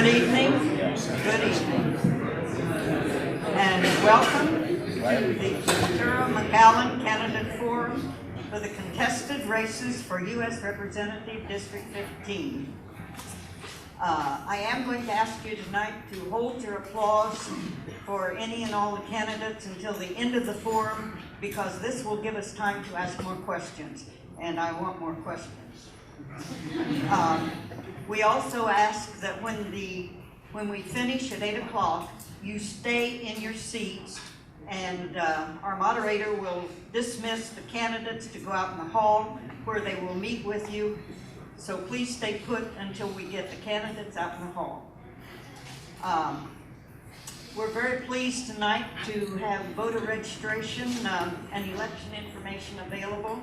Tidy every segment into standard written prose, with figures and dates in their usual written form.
Good evening. Good evening. And welcome to the McAllen Candidate Forum for the contested races for U.S. Representative District 15. I am going to ask you tonight to hold your applause for any and all the candidates until the end of the forum, because this will give us time to ask more questions, and I want more questions. We also ask that when we finish at 8 o'clock, you stay in your seats, and our moderator will dismiss the candidates to go out in the hall where they will meet with you. So please stay put until we get the candidates out in the hall. We're very pleased tonight to have voter registration and election information available.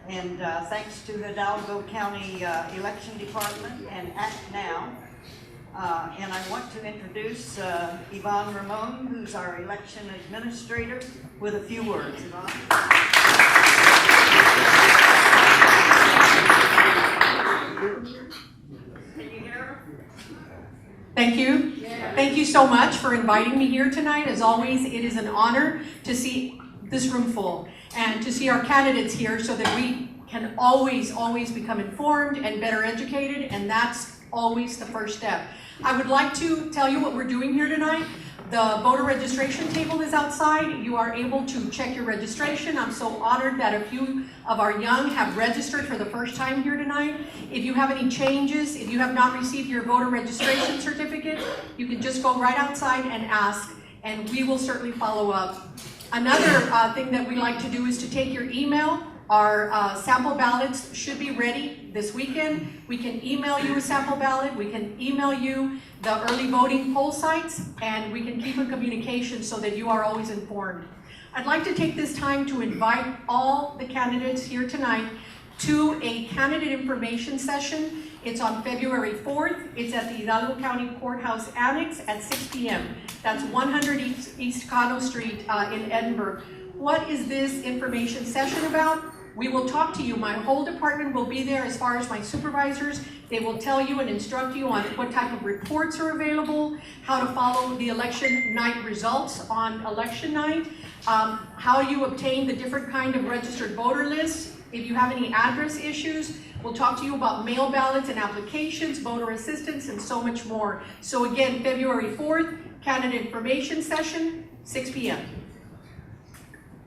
And thanks to the Hidalgo County Election Department and Act Now. And I want to introduce Yvonne Ramon, who's our election administrator, with a few words. Yvonne. Can you hear her? Thank you. Yeah. Thank you so much for inviting me here tonight. As always, it is an honor to see this room full and to see our candidates here so that we can always become informed and better educated, and that's always the first step. I would like to tell you what we're doing here tonight. The voter registration table is outside. You are able to check your registration. I'm so honored that a few of our young have registered for the first time here tonight. If you have any changes, if you have not received your voter registration certificate, you can just go right outside and ask, and we will certainly follow up. Another thing that we like to do is to take your email. Our sample ballots should be ready this weekend. We can email you a sample ballot. We can email you the early voting poll sites, and we can keep in communication so that you are always informed. I'd like to take this time to invite all the candidates here tonight to a candidate information session. It's on February 4th. It's at the Hidalgo County Courthouse Annex at 6 p.m. That's 100 East Cano Street in Edinburgh. What is this information session about? We will talk to you. My whole department will be there, as far as my supervisors. They will tell you and instruct you on what type of reports are available, how to follow the election night results on election night, how you obtain the different kind of registered voter lists. If you have any address issues, we'll talk to you about mail ballots and applications, voter assistance, and so much more. So again, February 4th, candidate information session, 6 p.m.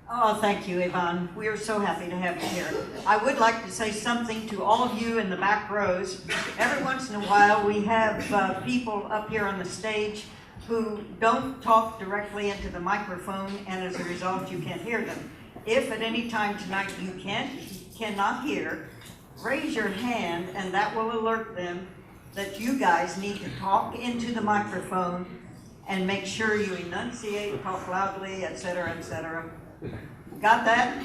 Oh, thank you, Yvonne. We are so happy to have you here. I would like to say something to all of you in the back rows. Every once in a while, we have people up here on the stage who don't talk directly into the microphone, and as a result, you can't hear them. If at any time tonight you cannot hear, raise your hand, and that will alert them that you guys need to talk into the microphone and make sure you enunciate, talk loudly, etc., etc. Got that?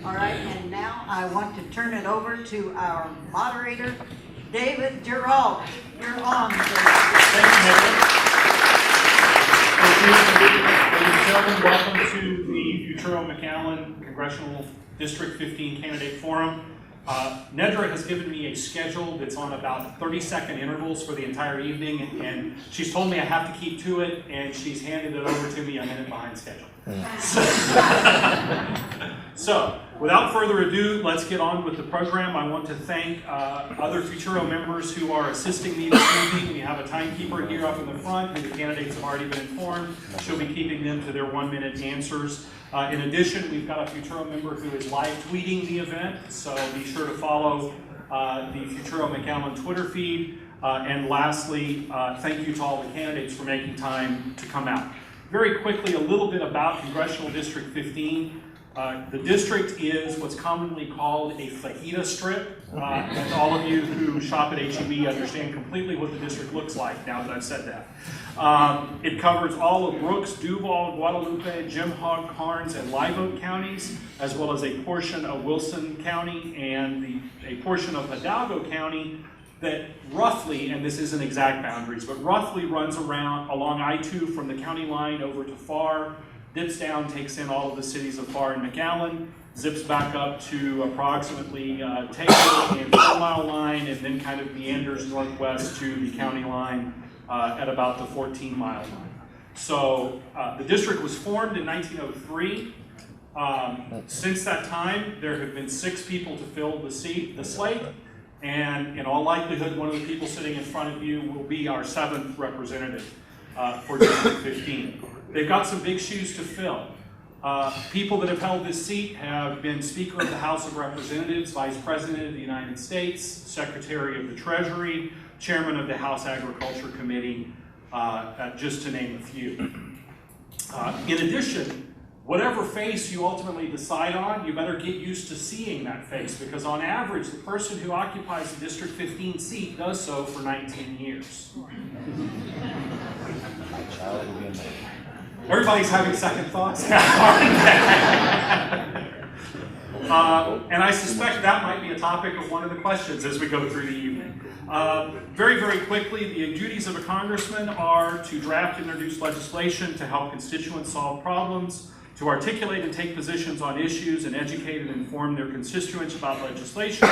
All right, and now I want to turn it over to our moderator, David Gerald. You're on. Thank you, ladies and gentlemen. Welcome to the Futuro McAllen Congressional District 15 Candidate Forum. Nedra has given me a schedule that's on about 30-second intervals for the entire evening, and she's told me I have to keep to it, and she's handed it over to me a minute behind schedule. So, without further ado, let's get on with the program. I want to thank other Futuro members who are assisting me this evening. We have a timekeeper here up in the front, who the candidates have already been informed. She'll be keeping them to their 1-minute answers. In addition, we've got a Futuro member who is live tweeting the event, so be sure to follow the Futuro McAllen Twitter feed. And lastly, thank you to all the candidates for making time to come out. Very quickly, a little bit about Congressional District 15. The district is what's commonly called a fajita strip. And all of you who shop at HEB understand completely what the district looks like now that I've said that. It covers all of Brooks, Duval, Guadalupe, Jim Hogg, Karnes, and Live Oak counties, as well as a portion of Wilson County and a portion of Hidalgo County that roughly, and this isn't exact boundaries, but roughly runs around along I-2 from the county line over to Farr, dips down, takes in all of the cities of Farr and McAllen, zips back up to approximately Taylor and 4 Mile Line, and then kind of meanders northwest to the county line at about the 14-mile line. So the district was formed in 1903. Since that time, there have been 6 people to fill the slate, and in all likelihood, one of the people sitting in front of you will be our 7th representative for District 15. They've got some big shoes to fill. People that have held this seat have been Speaker of the House of Representatives, Vice President of the United States, Secretary of the Treasury, Chairman of the House Agriculture Committee, just to name a few. In addition, whatever face you ultimately decide on, you better get used to seeing that face, because on average, the person who occupies the District 15 seat does so for 19 years. Everybody's having second thoughts. And I suspect that might be a topic of one of the questions as we go through the evening. Very, very quickly, the duties of a congressman are to draft and introduce legislation to help constituents solve problems, to articulate and take positions on issues and educate and inform their constituents about legislation,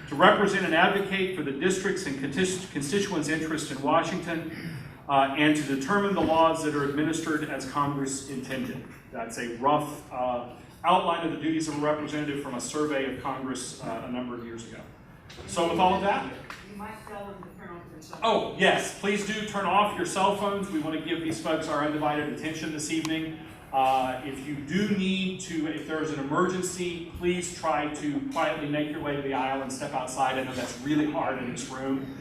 to represent and advocate for the districts and constituents' interest in Washington, and to determine the laws that are administered as Congress intended. That's a rough outline of the duties of a representative from a survey of Congress a number of years ago. So with all of that, You might tell them to turn off their cell oh yes, please do turn off your cell phones. We want to give these folks our undivided attention this evening. If you do need to, if there's an emergency, please try to quietly make your way to the aisle and step outside. I know that's really hard in this room.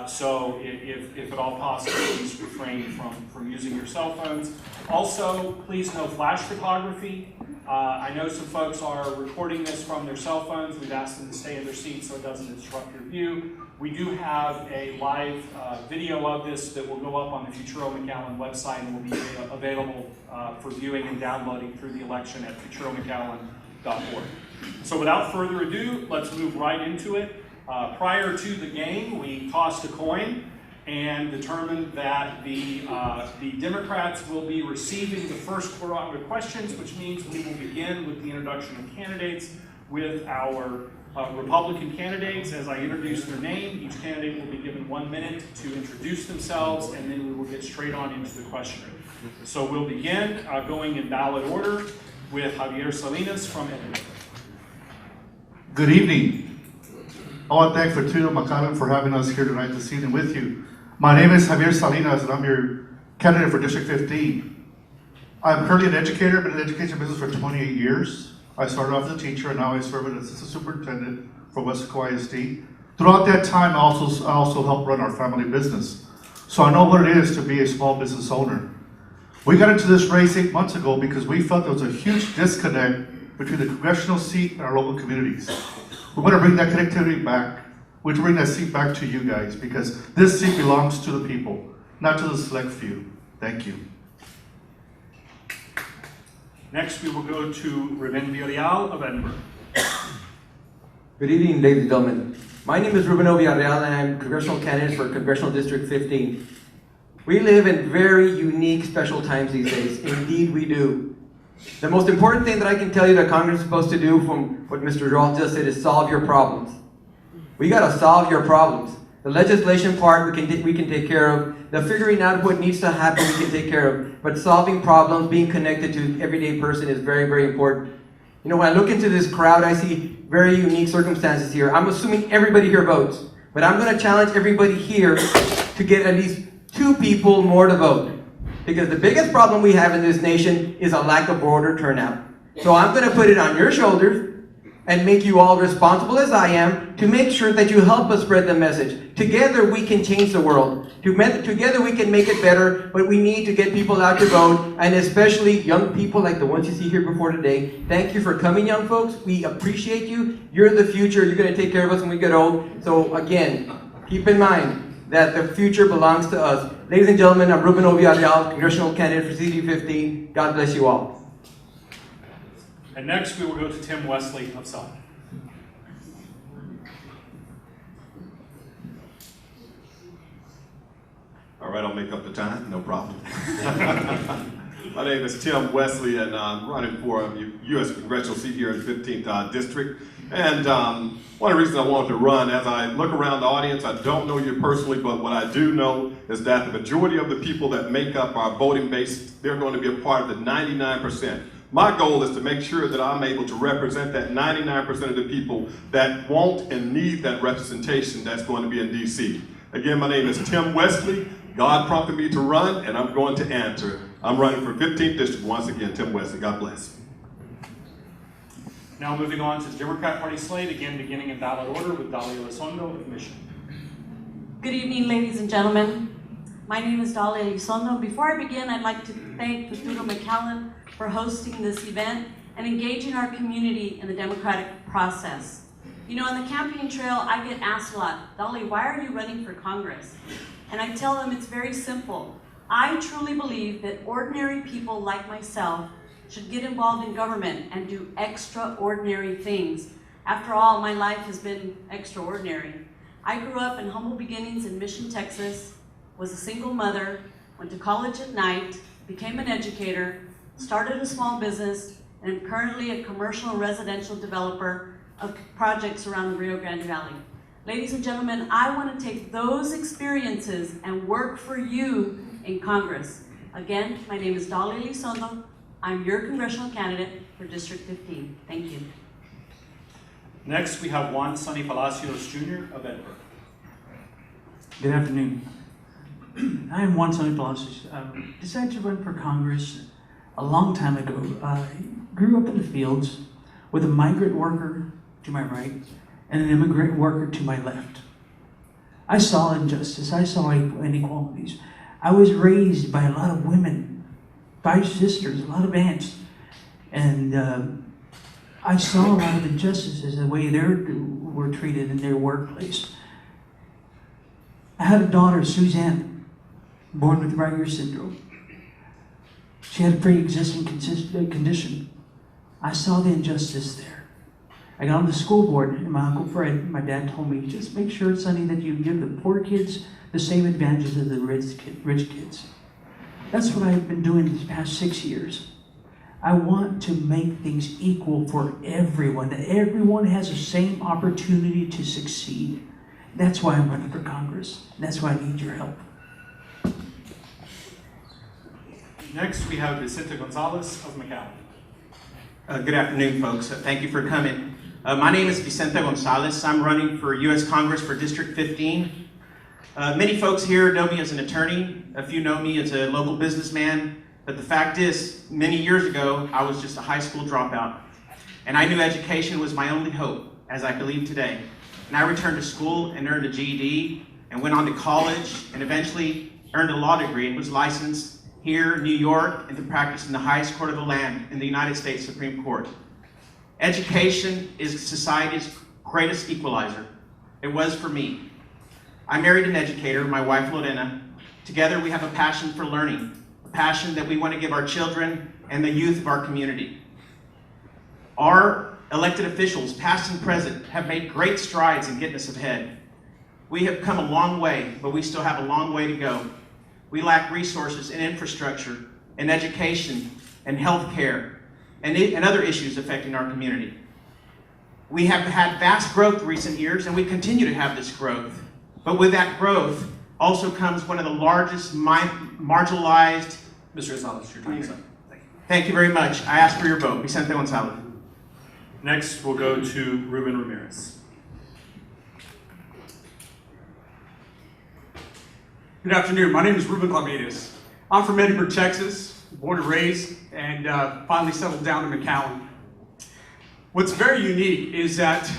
So if at all possible, please refrain from using your cell phones. Also, please no flash photography. I know some folks are recording this from their cell phones. We've asked them to stay in their seats so it doesn't disrupt your view. We do have a live video of this that will go up on the Futuro McAllen website and will be available for viewing and downloading through the election at futuromcallen.org. So without further ado, let's move right into it. Prior to the game, we tossed a coin and determined that the Democrats will be receiving the first round of questions, which means we will begin with the introduction of candidates with our Republican candidates. As I introduce their name, each candidate will be given 1 minute to introduce themselves, and then we will get straight on into the question. So we'll begin going in ballot order with Xavier Salinas from Ecuador. Good evening. I want to thank Vicente McAllen for having us here tonight this evening with you. My name is Xavier Salinas, and I'm your candidate for District 15. I'm currently an educator, been in the education business for 28 years. I started off as a teacher, and now I serve as assistant superintendent for Westley ISD. Throughout that time, I also helped run our family business. So I know what it is to be a small business owner. We got into this race 8 months ago because we felt there was a huge disconnect between the congressional seat and our local communities. We want to bring that connectivity back. We want to bring that seat back to you guys because this seat belongs to the people, not to the select few. Thank you. Next, we will go to Ruben Villarreal of Edinburgh. Good evening, ladies and gentlemen. My name is Ruben O, and I'm congressional candidate for Congressional District 15. We live in very unique, special times these days. Indeed, we do. The most important thing that I can tell you that Congress is supposed to do, from what Mr. Rawl just said, is solve your problems. We got to solve your problems. The legislation part we can take care of. The figuring out what needs to happen we can take care of. But solving problems, being connected to the everyday person is very, very important. You know, when I look into this crowd, I see very unique circumstances here. I'm assuming everybody here votes. But I'm going to challenge everybody here to get at least 2 people more to vote. Because the biggest problem we have in this nation is a lack of voter turnout. So I'm going to put it on your shoulders and make you all responsible as I am to make sure that you help us spread the message. Together we can change the world. Together we can make it better, but we need to get people out to vote, and especially young people like the ones you see here before today. Thank you for coming, young folks. We appreciate you. You're the future. You're going to take care of us when we get old. So again, keep in mind that the future belongs to us. Ladies and gentlemen, I'm Ruben O, congressional candidate for CD15. God bless you all. And next, we will go to Tim Westley of Sonny. All right, I'll make up the time, no problem. My name is Tim Westley, and I'm running for a U.S. congressional seat here in the 15th District. And one of the reasons I wanted to run, as I look around the audience, I don't know you personally, but what I do know is that the majority of the people that make up our voting base, they're going to be a part of the 99%. My goal is to make sure that I'm able to represent that 99% of the people that want and need that representation that's going to be in D.C. Again, my name is Tim Westley. God prompted me to run, and I'm going to answer. I'm running for 15th District once again. Tim Westley. God bless. Now moving on to the Democrat Party slate, again beginning in ballot order with Dolly Elizondo of Mission. Good evening, ladies and gentlemen. My name is Dolly Elizondo. Before I begin, I'd like to thank McAllen for hosting this event and engaging our community in the democratic process. You know, on the campaign trail, I get asked a lot, Dolly, why are you running for Congress? And I tell them it's very simple. I truly believe that ordinary people like myself should get involved in government and do extraordinary things. After all, my life has been extraordinary. I grew up in humble beginnings in Mission, Texas, was a single mother, went to college at night, became an educator, started a small business, and am currently a commercial and residential developer of projects around the Rio Grande Valley. Ladies and gentlemen, I want to take those experiences and work for you in Congress. Again, my name is Dolly Elizondo. I'm your congressional candidate for District 15. Thank you. Next, we have Juan Sonny Palacios Jr. of Edinburgh. Good afternoon. I am Juan Sonny Palacios. Decided to run for Congress a long time ago. I grew up in the fields with a migrant worker to my right and an immigrant worker to my left. I saw injustice. I saw inequalities. I was raised by a lot of women, 5 sisters, a lot of aunts, and I saw a lot of injustices, the way they were treated in their workplace. I had a daughter, Suzanne, born with Ramirez syndrome. She had a pre-existing condition. I saw the injustice there. I got on the school board, and my Uncle Fred, my dad told me, just make sure, Sonny, that you give the poor kids the same advantages as the rich kids. That's what I've been doing these past 6 years. I want to make things equal for everyone, that everyone has the same opportunity to succeed. That's why I'm running for Congress. That's why I need your help. Next, we have Vicente Gonzalez of McAllen. Good afternoon, folks. Thank you for coming. My name is Vicente Gonzalez. I'm running for U.S. Congress for District 15. Many folks here know me as an attorney. A few know me as a local businessman. But the fact is, many years ago, I was just a high school dropout. And I knew education was my only hope, as I believe today. And I returned to school and earned a GED and went on to college and eventually earned a law degree and was licensed here in New York and to practice in the highest court of the land in the United States Supreme Court. Education is society's greatest equalizer. It was for me. I married an educator, my wife Lorena. Together we have a passion for learning, a passion that we want to give our children and the youth of our community. Our elected officials, past and present, have made great strides in getting us ahead. We have come a long way, but we still have a long way to go. We lack resources and infrastructure and education and health care and other issues affecting our community. We have had vast growth in recent years, and we continue to have this growth. But with that growth also comes one of the largest marginalized... Mr. Gonzalez, your time is up. Thank you. Thank you very much. I ask for your vote. Vicente Gonzalez. Next, we'll go to Ruben Ramirez. Good afternoon. My name is Ruben Ramirez. I'm from Edinburgh, Texas, born and raised, and finally settled down in McAllen. What's very unique is that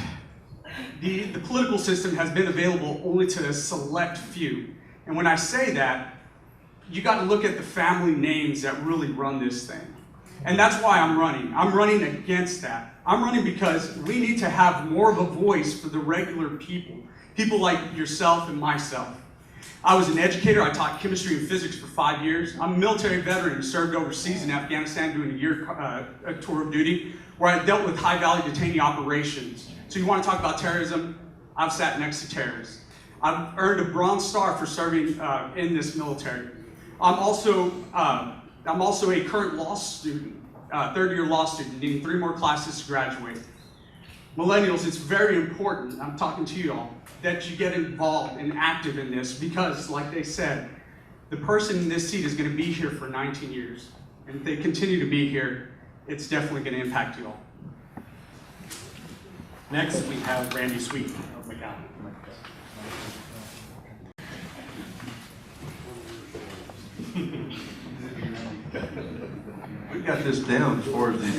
the political system has been available only to a select few. And when I say that, you got to look at the family names that really run this thing. And that's why I'm running. I'm running against that. I'm running because we need to have more of a voice for the regular people, people like yourself and myself. I was an educator. I taught chemistry and physics for 5 years. I'm a military veteran and served overseas in Afghanistan doing a tour of duty where I dealt with high-value detainee operations. So you want to talk about terrorism? I've sat next to terrorists. I've earned a Bronze Star for serving in this military. I'm also I'm also a current law student, third-year law student, needing 3 more classes to graduate. Millennials, it's very important, I'm talking to you all, that you get involved and active in this because, like they said, the person in this seat is going to be here for 19 years. And if they continue to be here, it's definitely going to impact you all. Next, we have Randy Sweeten of McAllen. We've got this down as far as the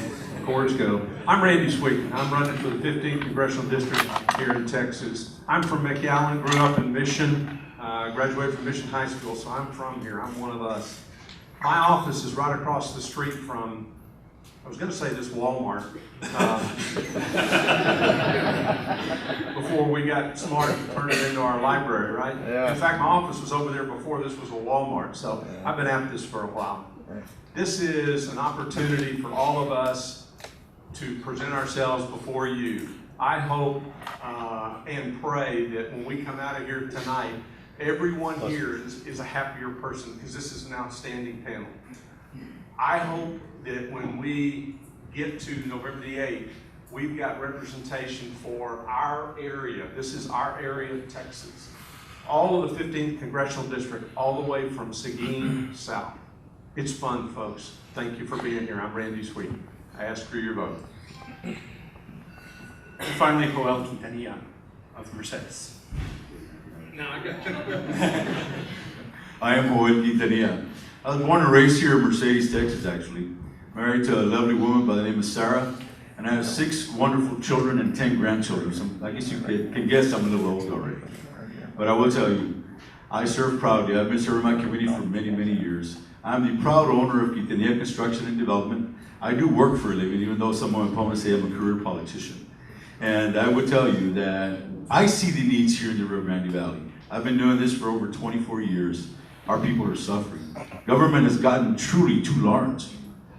chords go. I'm Randy Sweeten. I'm running for the 15th Congressional District here in Texas. I'm from McAllen, grew up in Mission, graduated from Mission High School, so I'm from here. I'm one of us. My office is right across the street from, I was going to say this Walmart, before we got smart and turned it into our library, right? Yeah. In fact, my office was over there before this was a Walmart, so I've been at this for a while. This is an opportunity for all of us to present ourselves before you. I hope and pray that when we come out of here tonight, everyone here is a happier person because this is an outstanding panel. I hope that when we get to November the 8th, we've got representation for our area. This is our area of Texas. All of the 15th Congressional District, all the way from Seguin south. It's fun, folks. Thank you for being here. I'm Randy Sweeten. I ask for your vote. And finally, Joel Quintanilla of Mercedes. No, I got I am Joel Quintanilla. I was born and raised here in Mercedes, Texas, actually. Married to a lovely woman by the name of Sarah, and I have 6 wonderful children and 10 grandchildren. So I guess you can guess I'm a little old already. But I will tell you, I serve proudly. I've been serving my community for many, many years. I'm the proud owner of Quintanilla Construction and Development. I do work for a living, even though some of my opponents say I'm a career politician. And I would tell you that I see the needs here in the Rio Grande Valley. I've been doing this for over 24 years. Our people are suffering. Government has gotten truly too large.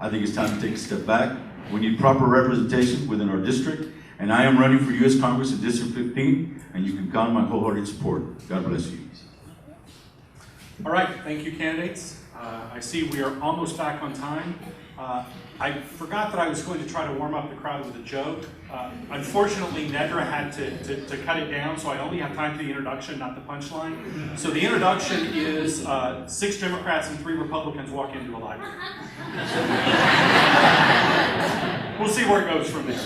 I think it's time to take a step back. We need proper representation within our district, and I am running for U.S. Congress in District 15, and you can count on my wholehearted support. God bless you. All right, thank you, candidates. I see we are almost back on time. I forgot that I was going to try to warm up the crowd with a joke. Unfortunately, Nedra had to cut it down, so I only have time for the introduction, not the punchline. So the introduction is 6 Democrats and 3 Republicans walk into a library. We'll see where it goes from there.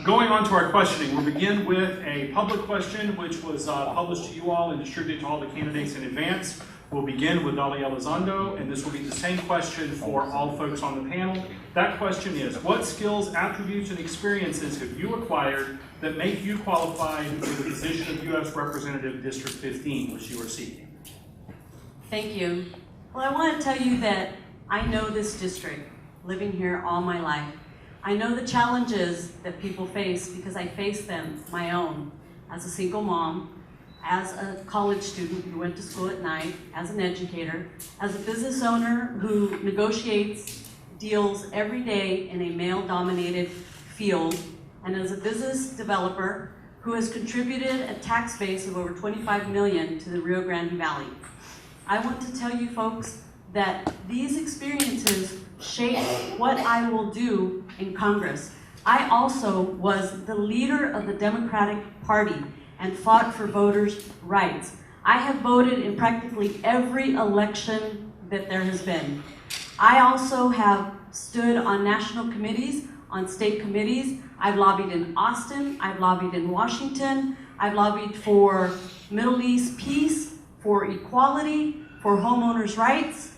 Going on to our questioning, we'll begin with a public question which was published to you all and distributed to all the candidates in advance. We'll begin with Dolly Elizondo, and this will be the same question for all folks on the panel. That question is, what skills, attributes, and experiences have you acquired that make you qualified for the position of U.S. Representative District 15, which you are seeking? Thank you. Well, I want to tell you that I know this district, living here all my life. I know the challenges that people face because I face them my own as a single mom, as a college student who went to school at night, as an educator, as a business owner who negotiates deals every day in a male-dominated field, and as a business developer who has contributed a tax base of over $25 million to the Rio Grande Valley. I want to tell you folks that these experiences shape what I will do in Congress. I also was the leader of the Democratic Party and fought for voters' rights. I have voted in practically every election that there has been. I also have stood on national committees, on state committees. I've lobbied in Austin, I've lobbied in Washington, I've lobbied for Middle East peace, for equality, for homeowners' rights.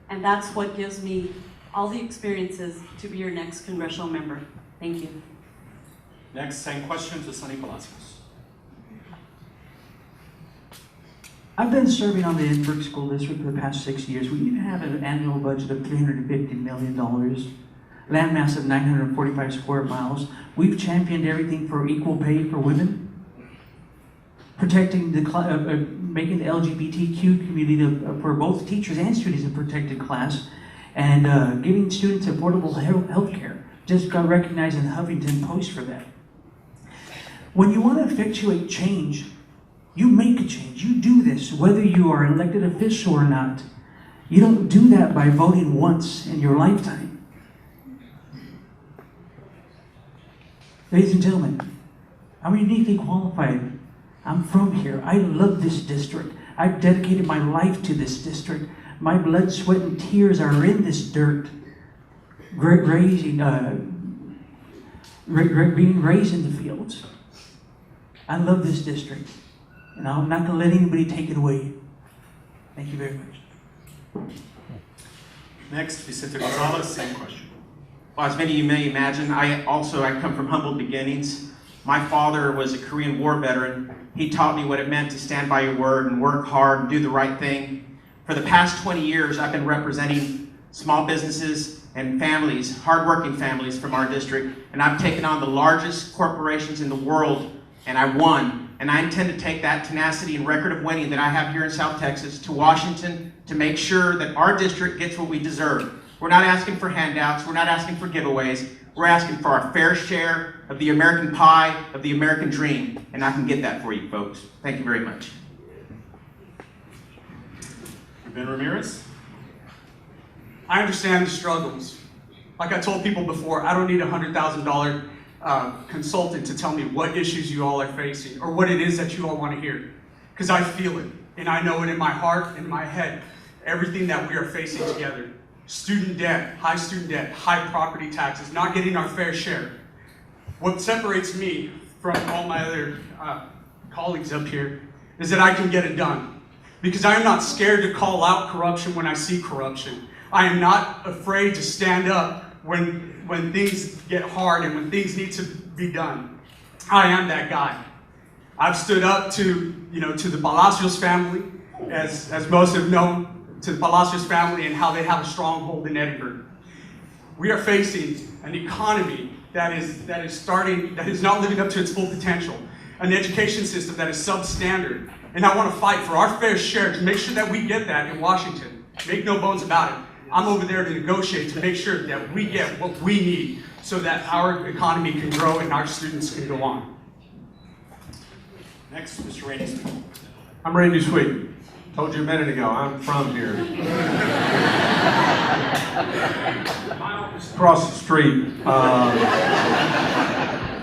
And that's what gives me all the experiences to be your next congressional member. Thank you. Next, same question to Sonny Palacios. I've been serving on the Edinburgh School District for the past 6 years. We even have an annual budget of $350 million, landmass of 945 square miles. We've championed everything for equal pay for women, protecting the making the LGBTQ community for both teachers and students a protected class, and giving students affordable health care. Just got recognized in the Huffington Post for that. When you want to effectuate change, You make a change. You do this, whether you are an elected official or not. You don't do that by voting once in your lifetime. Ladies and gentlemen, I'm uniquely qualified. I'm from here. I love this district. I've dedicated my life to this district. My blood, sweat, and tears are in this dirt. Being raised in the fields. I love this district. And I'm not going to let anybody take it away. Thank you very much. Next, Vicente Gonzalez, same question. Well, as many of you may imagine, I come from humble beginnings. My father was a Korean War veteran. He taught me what it meant to stand by your word and work hard and do the right thing. For the past 20 years, I've been representing small businesses and families, hardworking families from our district, and I've taken on the largest corporations in the world, and I won. And I intend to take that tenacity and record of winning that I have here in South Texas to Washington to make sure that our district gets what we deserve. We're not asking for handouts. We're not asking for giveaways. We're asking for our fair share of the American pie, of the American dream. And I can get that for you, folks. Thank you very much. Ruben Ramirez. I understand the struggles. Like I told people before, I don't need a $100,000 consultant to tell me what issues you all are facing or what it is that you all want to hear. Because I feel it, and I know it in my heart, in my head, everything that we are facing together. Student debt, high property taxes, not getting our fair share. What separates me from all my other colleagues up here is that I can get it done. Because I am not scared to call out corruption when I see corruption. I am not afraid to stand up when things get hard and when things need to be done. I am that guy. I've stood up to the Palacios family, as most have known, to the Palacios family and how they have a stronghold in Edinburgh. We are facing an economy that is not living up to its full potential, an education system that is substandard, and I want to fight for our fair share to make sure that we get that in Washington. Make no bones about it. I'm over there to negotiate to make sure that we get what we need so that our economy can grow and our students can go on. Next, Mr. Randy Sweeten. I'm Randy Sweeten. Told you a minute ago, I'm from here. My office across the street.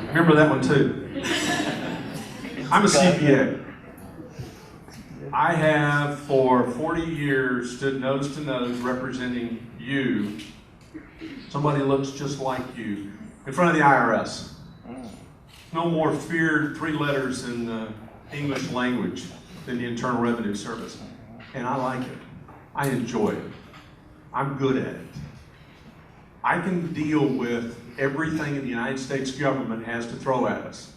Remember that one too. I'm a CPA. I have for 40 years stood nose to nose representing you, somebody who looks just like you, in front of the IRS. No more feared 3 letters in the English language than the Internal Revenue Service. And I like it. I enjoy it. I'm good at it. I can deal with everything the United States government has to throw at us.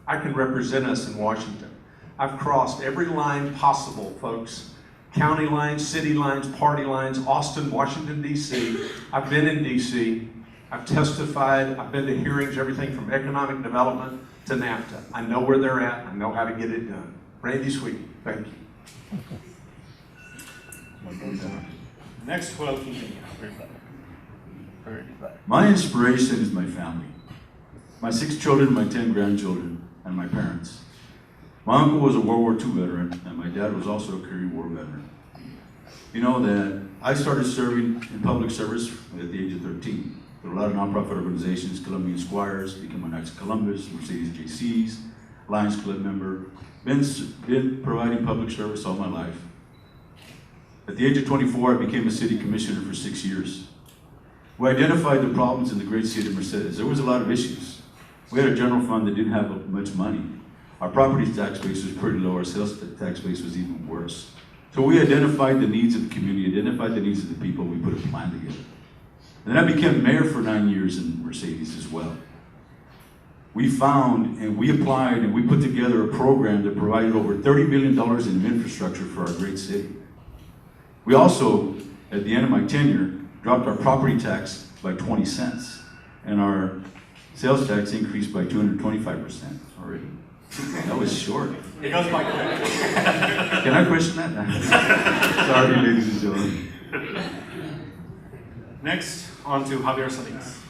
I can represent us in Washington. I've crossed every line possible, folks. County lines, city lines, party lines, Austin, Washington, D.C. I've been in D.C. I've testified. I've been to hearings, everything from economic development to NAFTA. I know where they're at. I know how to get it done. Randy Sweeten, thank you. Next, Juan Quintanilla. My inspiration is my family. My 6 children, my 10 grandchildren, and my parents. My uncle was a World War II veteran, and my dad was also a Korean War veteran. You know that I started serving in public service at the age of 13. There were a lot of nonprofit organizations, Colombian Squires, became a Knights of Columbus, Mercedes JCs, Lions Club member. Been providing public service all my life. At the age of 24, I became a city commissioner for 6 years. We identified the problems in the great city of Mercedes. There was a lot of issues. We had a general fund that didn't have much money. Our property tax base was pretty low. Our sales tax base was even worse. So we identified the needs of the community, identified the needs of the people. We put a plan together. And then I became mayor for 9 years in Mercedes as well. We found and we applied and we put together a program that provided over $30 million in infrastructure for our great city. We also, at the end of my tenure, dropped our property tax by 20 cents, and our sales tax increased by 225% already. That was short. It goes by quick. Can I question that? Sorry, ladies and gentlemen. Next, on to Xavier Salinas.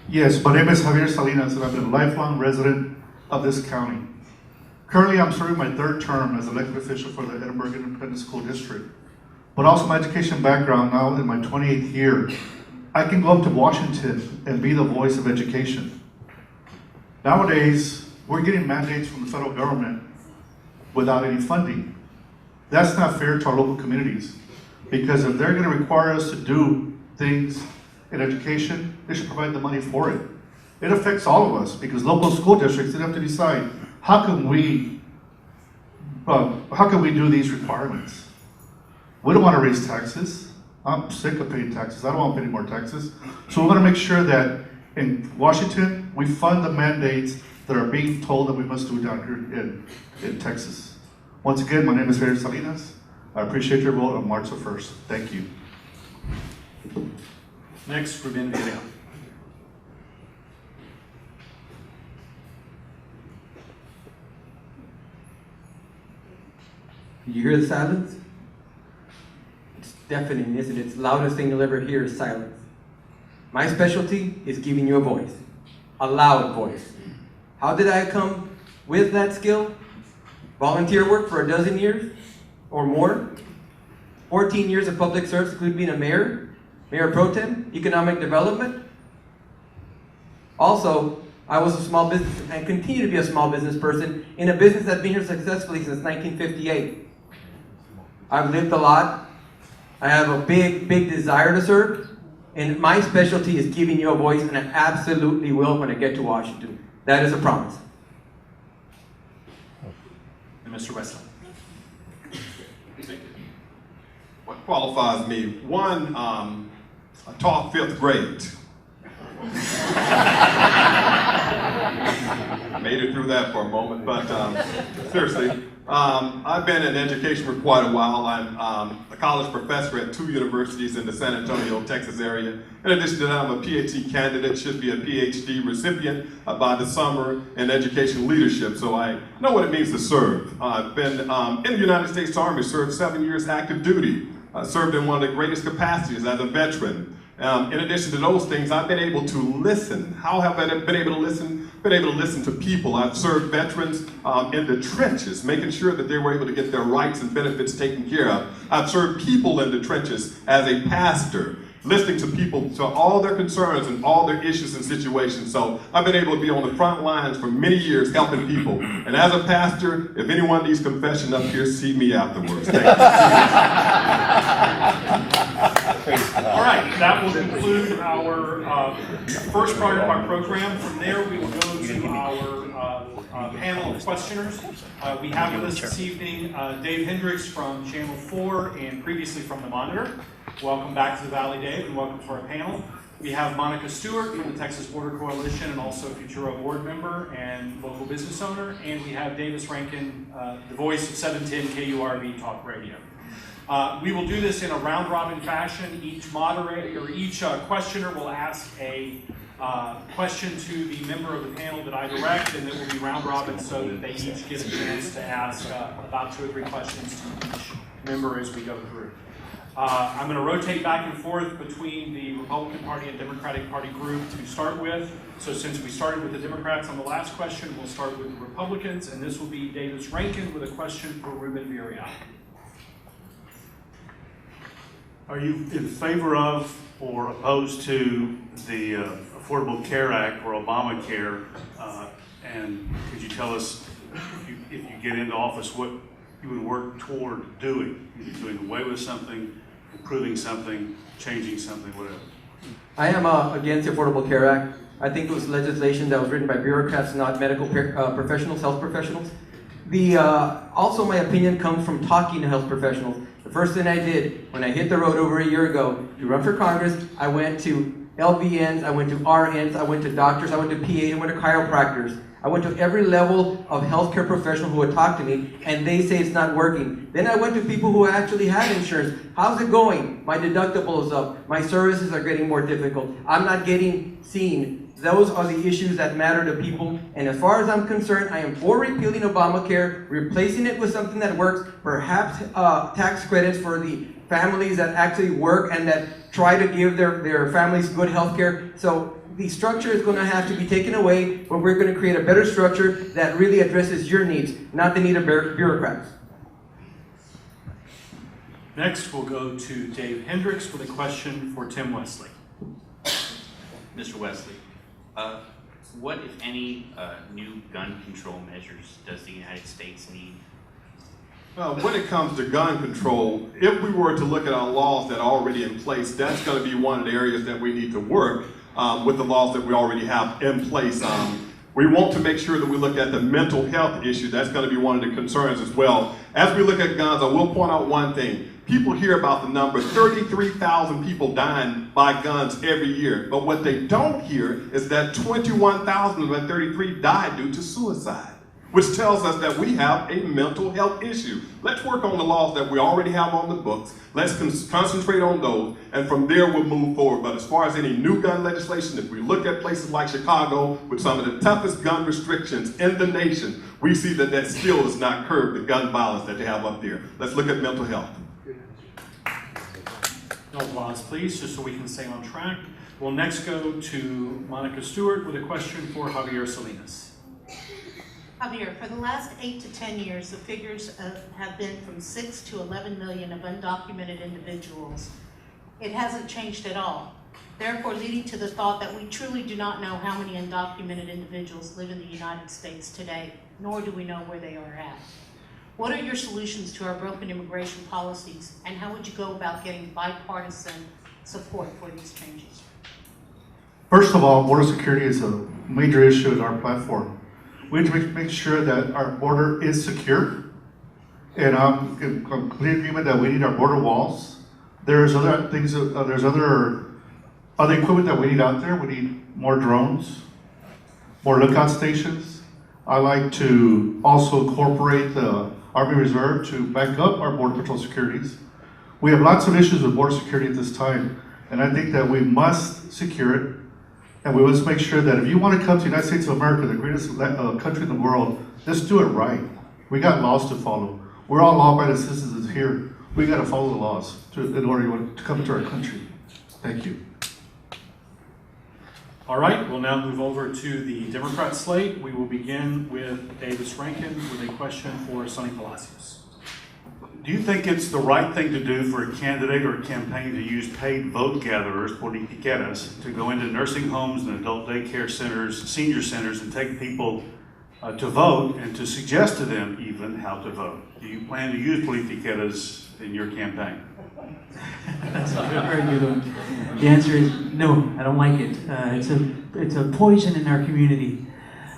Yes, my name is Javier Salinas, and I've been a lifelong resident of this county. Currently, I'm serving my third term as elected official for the Edinburgh Independent School District. But also my education background, now in my 28th year, I can go up to Washington and be the voice of education. Nowadays, we're getting mandates from the federal government without any funding. That's not fair to our local communities, because if they're going to require us to do things in education, they should provide the money for it. It affects all of us, because local school districts, they have to decide, how can we do these requirements? We don't want to raise taxes. I'm sick of paying taxes. I don't want to pay any more taxes. So we're going to make sure that in Washington, we fund the mandates that are being told that we must do down here in Texas. Once again, my name is Xavier Salinas. I appreciate your vote on March the 1st. Thank you. Next, Ruben O. You hear the silence? It's deafening, isn't it? It's the loudest thing you'll ever hear is silence. My specialty is giving you a voice, a loud voice. How did I come with that skill? Volunteer work for 12 years or more. 14 years of public service, including being a mayor pro tem, economic development. Also, I was a small business and continue to be a small business person in a business that's been here successfully since 1958. I've lived a lot. I have a big desire to serve. And my specialty is giving you a voice, and I absolutely will when I get to Washington. That is a promise. And Mr. Westley. What qualifies me? One, I taught 5th grade. Made it through that for a moment, but seriously, I've been in education for quite a while. I'm a college professor at 2 universities in the San Antonio, Texas area. In addition to that, I'm a PhD candidate, should be a PhD recipient by the summer in education leadership, so I know what it means to serve. I've been in the United States Army, served 7 years active duty. Served in one of the greatest capacities as a veteran. In addition to those things, I've been able to listen. How have I been able to listen? Been able to listen to people. I've served veterans in the trenches, making sure that they were able to get their rights and benefits taken care of. I've served people in the trenches as a pastor, listening to people, to all their concerns and all their issues and situations. So I've been able to be on the front lines for many years helping people. And as a pastor, if anyone needs confession up here, see me afterwards. Thank you. All right, that will conclude our first part of our program. From there, we will go to our panel of questioners. We have with us this evening Dave Hendricks from Channel 4 and previously from The Monitor. Welcome back to the Valley, Dave, and welcome to our panel. We have Monica Stewart from the Texas Border Coalition and also a Futuro board member and local business owner. And we have Davis Rankin, the voice of 710 KURV Talk Radio. We will do this in a round-robin fashion. Each moderator or each questioner will ask a question to the member of the panel that I direct, and it will be round-robin so that they each get a chance to ask about 2 or 3 questions to each member as we go through. I'm going to rotate back and forth between the Republican Party and Democratic Party group to start with. So since we started with the Democrats on the last question, we'll start with the Republicans, and this will be Davis Rankin with a question for Ruben Villarreal. Are you in favor of or opposed to the Affordable Care Act or Obamacare? And could you tell us, if you get into office, what you would work toward doing? Either doing away with something, improving something, changing something, whatever. I am against the Affordable Care Act. I think it was legislation that was written by bureaucrats, not medical professionals, health professionals. Also, my opinion comes from talking to health professionals. The first thing I did when I hit the road over a year ago to run for Congress, I went to LVNs, I went to RNs, I went to doctors, I went to PAs, I went to chiropractors. I went to every level of healthcare professional who would talk to me, and they say it's not working. Then I went to people who actually had insurance. How's it going? My deductible is up. My services are getting more difficult. I'm not getting seen. Those are the issues that matter to people. And as far as I'm concerned, I am for repealing Obamacare, replacing it with something that works, perhaps tax credits for the families that actually work and that try to give their families good health care. So the structure is going to have to be taken away, but we're going to create a better structure that really addresses your needs, not the need of bureaucrats. Next, we'll go to Dave Hendricks with a question for Tim Westley. Mr. Westley, what, if any, new gun control measures does the United States need? When it comes to gun control, if we were to look at our laws that are already in place, that's going to be one of the areas that we need to work with the laws that we already have in place. We want to make sure that we look at the mental health issue. That's going to be one of the concerns as well. As we look at guns, I will point out one thing. People hear about the number, 33,000 people dying by guns every year. But what they don't hear is that 21,000 of that 33 died due to suicide, which tells us that we have a mental health issue. Let's work on the laws that we already have on the books. Let's concentrate on those, and from there we'll move forward. But as far as any new gun legislation, if we look at places like Chicago with some of the toughest gun restrictions in the nation, we see that that still does not curb the gun violence that they have up there. Let's look at mental health. No applause, please, just so we can stay on track. We'll next go to Monica Stewart with a question for Xavier Salinas. Javier, for the last 8 to 10 years, the figures have been from 6 to 11 million of undocumented individuals. It hasn't changed at all, therefore leading to the thought that we truly do not know how many undocumented individuals live in the United States today, nor do we know where they are at. What are your solutions to our broken immigration policies, and how would you go about getting bipartisan support for these changes? First of all, border security is a major issue in our platform. We need to make sure that our border is secure, and I'm in complete agreement that we need our border walls. There's other things, there's other equipment that we need out there. We need more drones, more lookout stations. I like to also incorporate the Army Reserve to back up our Border Patrol securities. We have lots of issues with border security at this time, and I think that we must secure it, and we must make sure that if you want to come to the United States of America, the greatest country in the world, let's do it right. We got laws to follow. We're all law-abiding citizens here. We got to follow the laws in order to come to our country. Thank you. All right, we'll now move over to the Democrat slate. We will begin with Davis Rankin with a question for Sonny Palacios. Do you think it's the right thing to do for a candidate or a campaign to use paid vote gatherers, politiqueras, to go into nursing homes and adult daycare centers, senior centers, and take people to vote and to suggest to them even how to vote? Do you plan to use politiqueras in your campaign? That's a very good one. The answer is no, I don't like it. It's a poison in our community.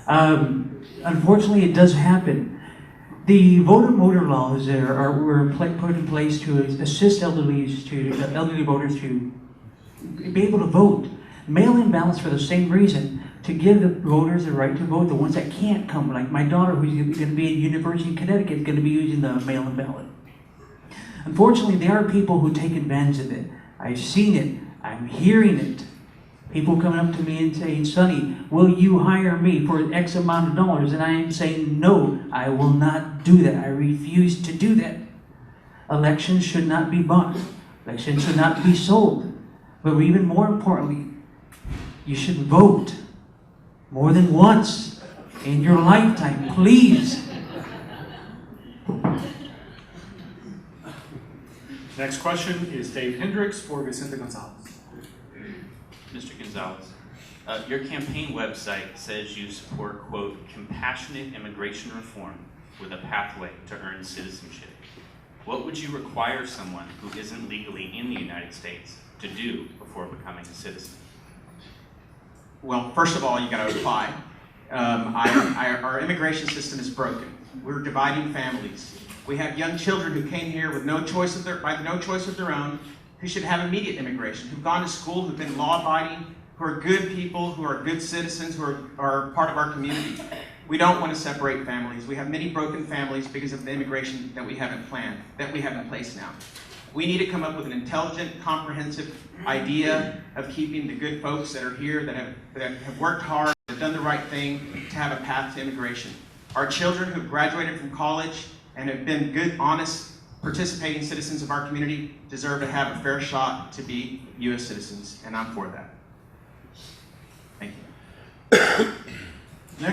Unfortunately, it does happen. The voter motor laws were put in place to assist elderly voters to be able to vote. Mail-in ballots for the same reason, to give the voters the right to vote, the ones that can't come. Like my daughter, who's going to be at University in Connecticut, is going to be using the mail-in ballot. Unfortunately, there are people who take advantage of it. I've seen it. I'm hearing it. People coming up to me and saying, Sonny, will you hire me for X amount of dollars? And I am saying, no, I will not do that. I refuse to do that. Elections should not be bought. Elections should not be sold. But even more importantly, you should vote more than once in your lifetime, please. Next question is Dave Hendricks for Vicente Gonzalez. Mr. Gonzalez, your campaign website says you support, quote, compassionate immigration reform with a pathway to earn citizenship. What would you require someone who isn't legally in the United States to do before becoming a citizen? Well, first of all, you got to apply. Our immigration system is broken. We're dividing families. We have young children who came here with no choice of their own, who should have immediate immigration, who've gone to school, who've been law-abiding, who are good people, who are good citizens, who are part of our community. We don't want to separate families. We have many broken families because of the immigration that we haven't planned, that we have in place now. We need to come up with an intelligent, comprehensive idea of keeping the good folks that are here, that have worked hard, that have done the right thing, to have a path to immigration. Our children who've graduated from college and have been good, honest, participating citizens of our community deserve to have a fair shot to be U.S. citizens, and I'm for that.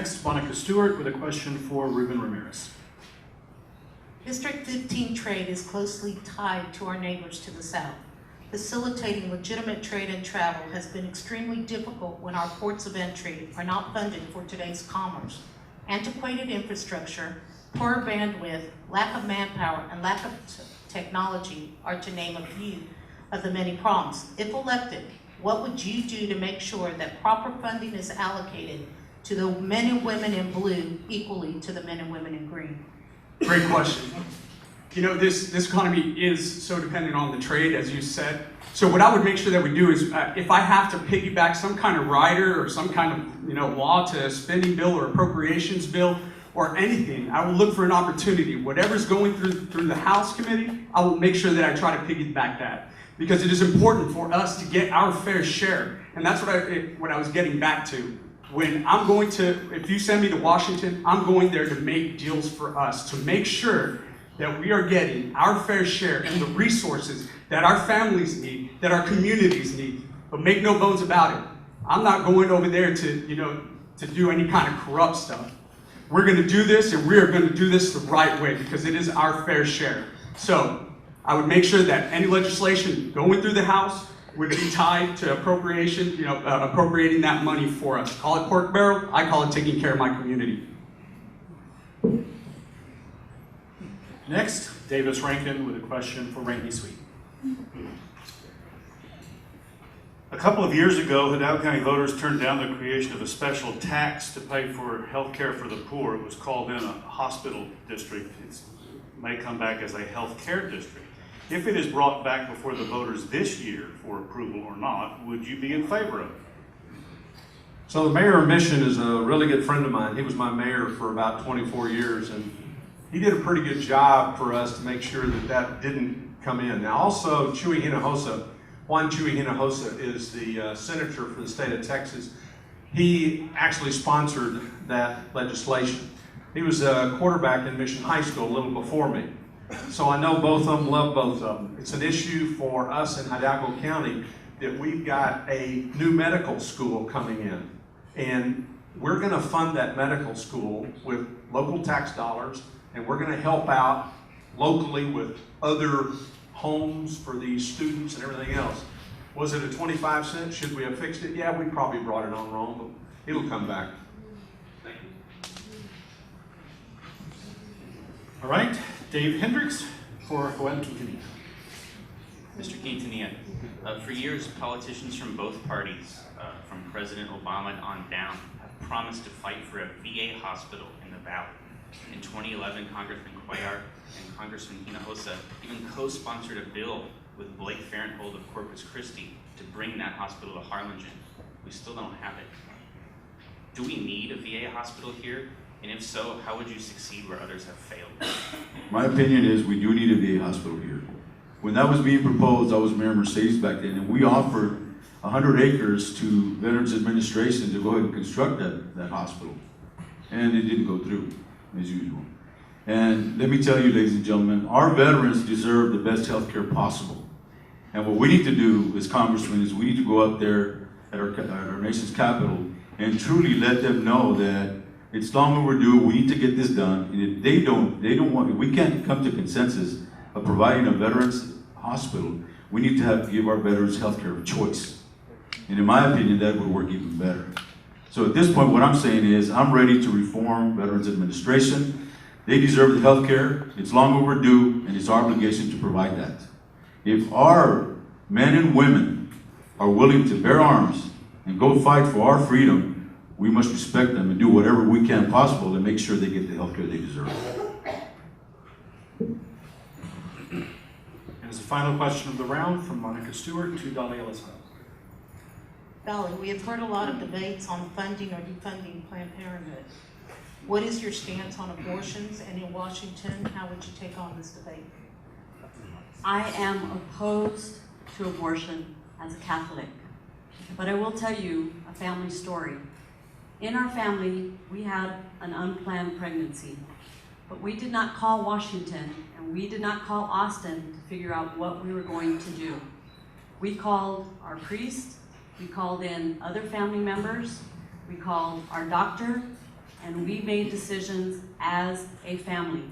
Next, Monica Stewart with a question for Ruben Ramirez. District 15 trade is closely tied to our neighbors to the south. Facilitating legitimate trade and travel has been extremely difficult when our ports of entry are not funded for today's commerce. Antiquated infrastructure, poor bandwidth, lack of manpower, and lack of technology are to name a few of the many problems. If elected, what would you do to make sure that proper funding is allocated to the men and women in blue equally to the men and women in green? Great question. You know, this economy is so dependent on the trade, as you said. So what I would make sure that we do is, if I have to piggyback some kind of rider or some kind of, law to a spending bill or appropriations bill or anything, I will look for an opportunity. Whatever's going through the House committee, I will make sure that I try to piggyback that, because it is important for us to get our fair share. And that's what I was getting back to. When I'm going to, if you send me to Washington, I'm going there to make deals for us, to make sure that we are getting our fair share and the resources that our families need, that our communities need. But make no bones about it, I'm not going over there to do any kind of corrupt stuff. We're going to do this, and we are going to do this the right way, because it is our fair share. So I would make sure that any legislation going through the House would be tied to appropriation, appropriating that money for us. Call it pork barrel, I call it taking care of my community. Next, Davis Rankin with a question for Randy Sweeten. A couple of years ago, Hidalgo County voters turned down the creation of a special tax to pay for health care for the poor. It was called in a hospital district. It may come back as a health care district. If it is brought back before the voters this year for approval or not, would you be in favor of it? So the mayor of Mission is a really good friend of mine. He was my mayor for about 24 years, and he did a pretty good job for us to make sure that that didn't come in. Now also, Juan Chuy Hinojosa is the senator for the state of Texas. He actually sponsored that legislation. He was a quarterback in Mission High School a little before me. So I know both of them, love both of them. It's an issue for us in Hidalgo County that we've got a new medical school coming in. And we're gonna fund that medical school with local tax dollars, and we're gonna help out locally with other homes for these students and everything else. Was it a 25 cents? Should we have fixed it? Yeah, we probably brought it on wrong, but it'll come back. Thank you. All right, Dave Hendricks for Juan Quintanilla. Mr. Quintanilla, for years, politicians from both parties, from President Obama on down, have promised to fight for a VA hospital in the Valley. In 2011, Congressman Cuellar and Congressman Hinojosa even co-sponsored a bill with Blake Farenthold of Corpus Christi to bring that hospital to Harlingen. We still don't have it. Do we need a VA hospital here? And if so, how would you succeed where others have failed? My opinion is we do need a VA hospital here. When that was being proposed, I was Mayor Mercedes back then, and we offered 100 acres to Veterans Administration to go ahead and construct that hospital. And it didn't go through, as usual. And let me tell you, ladies and gentlemen, our veterans deserve the best health care possible. And what we need to do as congressmen is we need to go up there at our nation's capital and truly let them know that it's long overdue. We need to get this done. And if they don't want, if we can't come to consensus of providing a veterans hospital, we need to give our veterans health care of choice. And in my opinion, that would work even better. So at this point, what I'm saying is I'm ready to reform Veterans Administration. They deserve the health care. It's long overdue, and it's our obligation to provide that. If our men and women are willing to bear arms and go fight for our freedom, we must respect them and do whatever we can possible to make sure they get the health care they deserve. And as a final question of the round from Monica Stewart to Dolly Elizondo. Dolly, we have heard a lot of debates on funding or defunding Planned Parenthood. What is your stance on abortions? And in Washington, how would you take on this debate? I am opposed to abortion as a Catholic, but I will tell you a family story. In our family, we had an unplanned pregnancy, but we did not call Washington and we did not call Austin to figure out what we were going to do. We called our priest, we called in other family members, we called our doctor, and we made decisions as a family.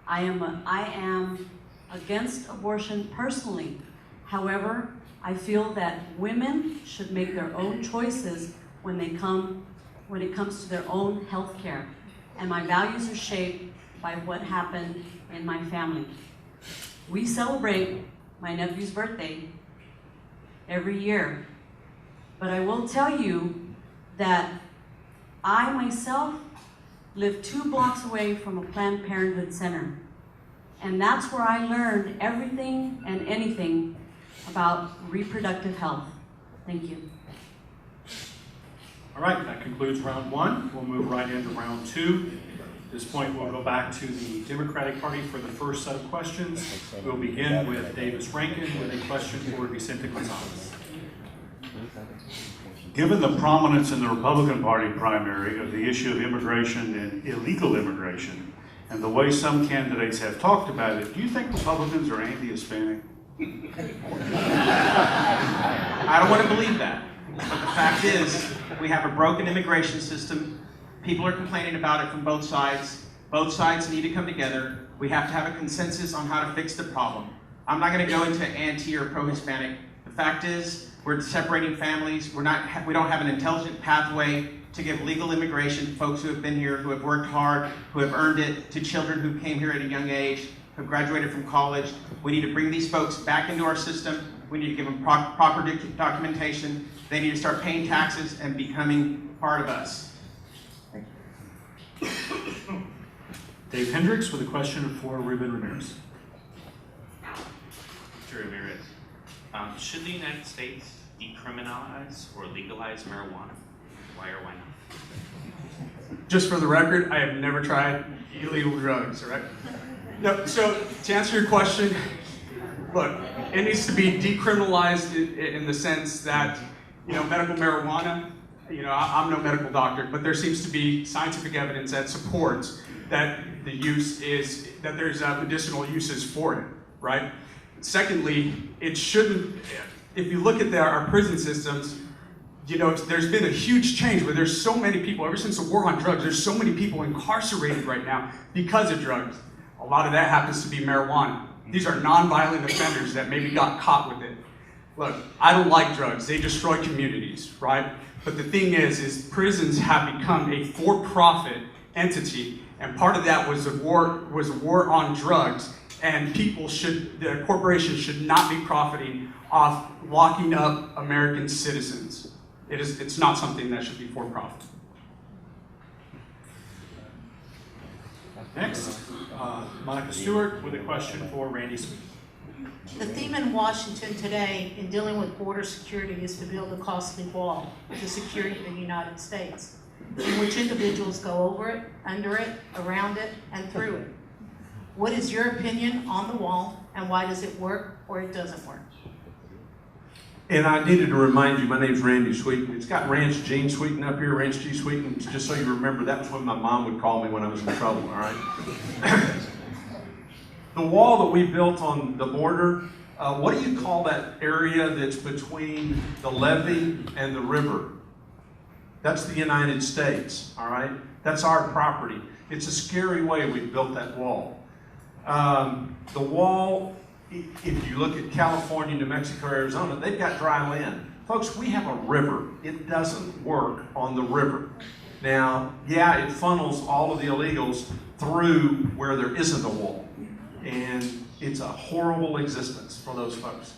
I am against abortion personally. However, I feel that women should make their own choices when it comes to their own health care. And my values are shaped by what happened in my family. We celebrate my nephew's birthday every year. But I will tell you that I myself live 2 blocks away from a Planned Parenthood center. And that's where I learned everything and anything about reproductive health. Thank you. All right, that concludes round 1. We'll move right into round 2. At this point, we'll go back to the Democratic Party for the first set of questions. We'll begin with Davis Rankin with a question for Vicente Gonzalez. Given the prominence in the Republican Party primary of the issue of immigration and illegal immigration, and the way some candidates have talked about it, do you think Republicans are anti-Hispanic? I don't want to believe that. But the fact is, we have a broken immigration system. People are complaining about it from both sides. Both sides need to come together. We have to have a consensus on how to fix the problem. I'm not going to go into anti or pro-Hispanic. The fact is, we're separating families. We don't have an intelligent pathway to give legal immigration to folks who have been here, who have worked hard, who have earned it, to children who came here at a young age, who have graduated from college. We need to bring these folks back into our system. We need to give them proper documentation. They need to start paying taxes and becoming part of us. Dave Hendricks with a question for Ruben Ramirez. Mr. Ramirez, should the United States decriminalize or legalize marijuana? Why or why not? Just for the record, I have never tried illegal drugs, all right? No, so to answer your question, look, it needs to be decriminalized in the sense that, medical marijuana, I'm no medical doctor, but there seems to be scientific evidence that supports that the use is, that there's medicinal uses for it, right? Secondly, it shouldn't, if you look at our prison systems, there's been a huge change where there's so many people, ever since the war on drugs, there's so many people incarcerated right now because of drugs. A lot of that happens to be marijuana. These are non-violent offenders that maybe got caught with it. Look, I don't like drugs. They destroy communities, right? But the thing is prisons have become a for-profit entity, and part of that was a war on drugs, and the corporations should not be profiting off locking up American citizens. It's not something that should be for-profit. Next, Monica Stewart with a question for Randy Sweeten. The theme in Washington today in dealing with border security is to build a costly wall to secure the United States, in which individuals go over it, under it, around it, and through it. What is your opinion on the wall, and why does it work or it doesn't work? And I needed to remind you, my name's Randy Sweeten. It's got Rance Gene Sweeten up here, Rance G. Sweeten, just so you remember, that was when my mom would call me when I was in trouble, all right? The wall that we built on the border, what do you call that area that's between the levee and the river? That's the United States, all right? That's our property. It's a scary way we built that wall. The wall, if you look at California, New Mexico, Arizona, they've got dry land. Folks, we have a river. It doesn't work on the river. Now, yeah, it funnels all of the illegals through where there isn't a wall. And it's a horrible existence for those folks.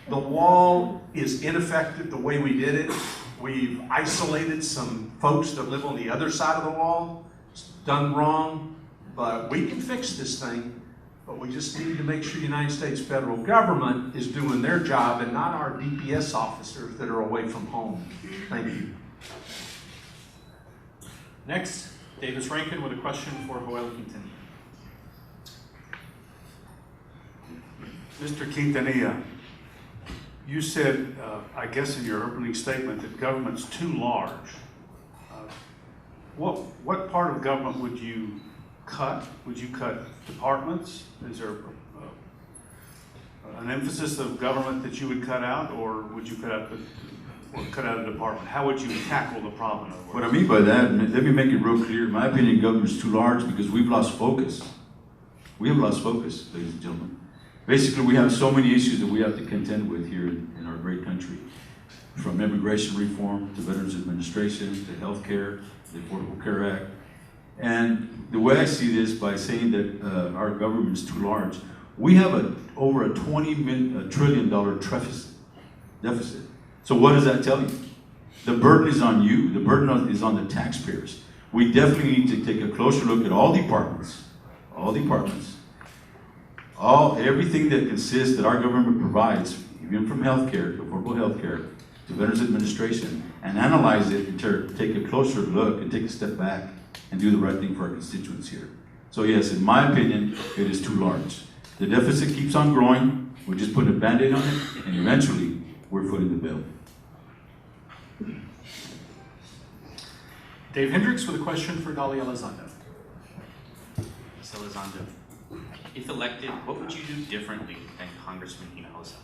The wall is ineffective the way we did it. We've isolated some folks that live on the other side of the wall. It's done wrong, but we can fix this thing. But we just need to make sure the United States federal government is doing their job and not our DPS officers that are away from home. Thank you. Next, Davis Rankin with a question for Joel Quintanilla. Mr. Quintanilla, you said, I guess in your opening statement, that government's too large. What part of government would you cut? Would you cut departments? Is there an emphasis of government that you would cut out, or would you cut out or cut out a department? How would you tackle the problem? What I mean by that, let me make it real clear. In my opinion, government is too large because we've lost focus. We have lost focus, ladies and gentlemen. Basically, we have so many issues that we have to contend with here in our great country. From immigration reform to Veterans Administration to healthcare, the Affordable Care Act. And the way I see this, by saying that our government is too large, we have over a $20 trillion deficit. So what does that tell you? The burden is on you. The burden is on the taxpayers. We definitely need to take a closer look at all departments, everything that consists that our government provides, even from healthcare to affordable healthcare to Veterans Administration, and analyze it and take a closer look and take a step back and do the right thing for our constituents here. So yes, in my opinion, it is too large. The deficit keeps on growing. We're just putting a Band-Aid on it, and eventually we're footing the bill. Dave Hendricks with a question for Dolly Elizondo. Ms. Elizondo, if elected, what would you do differently than Congressman Hinojosa?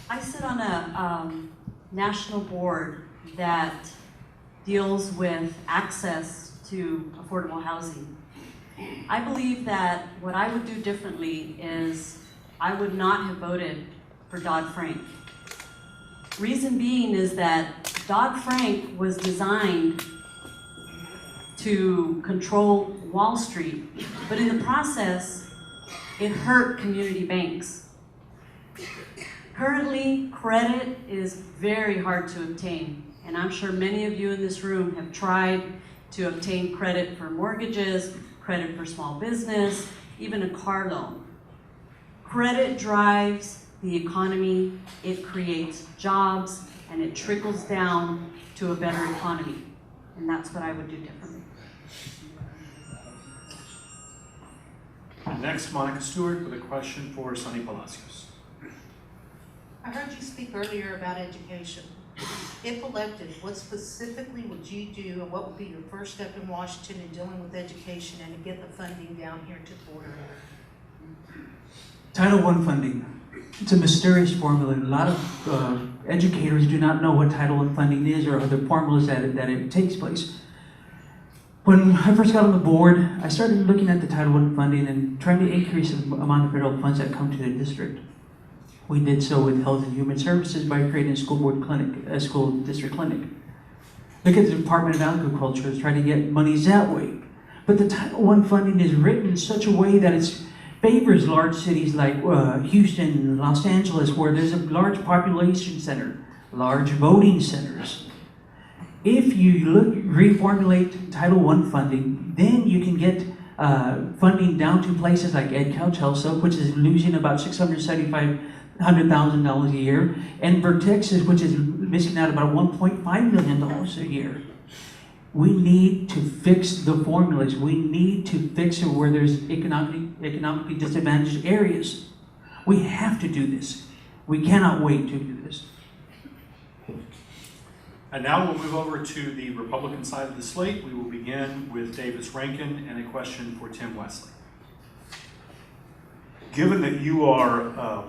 I sit on a national board that deals with access to affordable housing. I believe that what I would do differently is I would not have voted for Dodd-Frank. Reason being is that Dodd-Frank was designed to control Wall Street, but in the process, it hurt community banks. Currently, credit is very hard to obtain, and I'm sure many of you in this room have tried to obtain credit for mortgages, credit for small business, even a car loan. Credit drives the economy, it creates jobs, and it trickles down to a better economy. And that's what I would do differently. And next, Monica Stewart with a question for Sonny Palacios. I heard you speak earlier about education. If elected, what specifically would you do, and what would be your first step in Washington in dealing with education and to get the funding down here to the border? Title I funding. It's a mysterious formula. A lot of educators do not know what Title I funding is or the formulas that it takes place. When I first got on the board, I started looking at the Title I funding and trying to increase the amount of federal funds that come to the district. We did so with Health and Human Services by creating a school board clinic, a school district clinic. Look at the Department of Agriculture, trying to get monies that way. But the Title I funding is written in such a way that it favors large cities like Houston, Los Angeles, where there's a large population center, large voting centers. If you reformulate Title I funding, then you can get funding down to places like EdCal-Tulsa, which is losing about $675,000 a year, and Texas, which is missing out about $1.5 million a year. We need to fix the formulas. We need to fix it where there's economically disadvantaged areas. We have to do this. We cannot wait to do this. And now we'll move over to the Republican side of the slate. We will begin with Davis Rankin and a question for Tim Westley. Given that you are,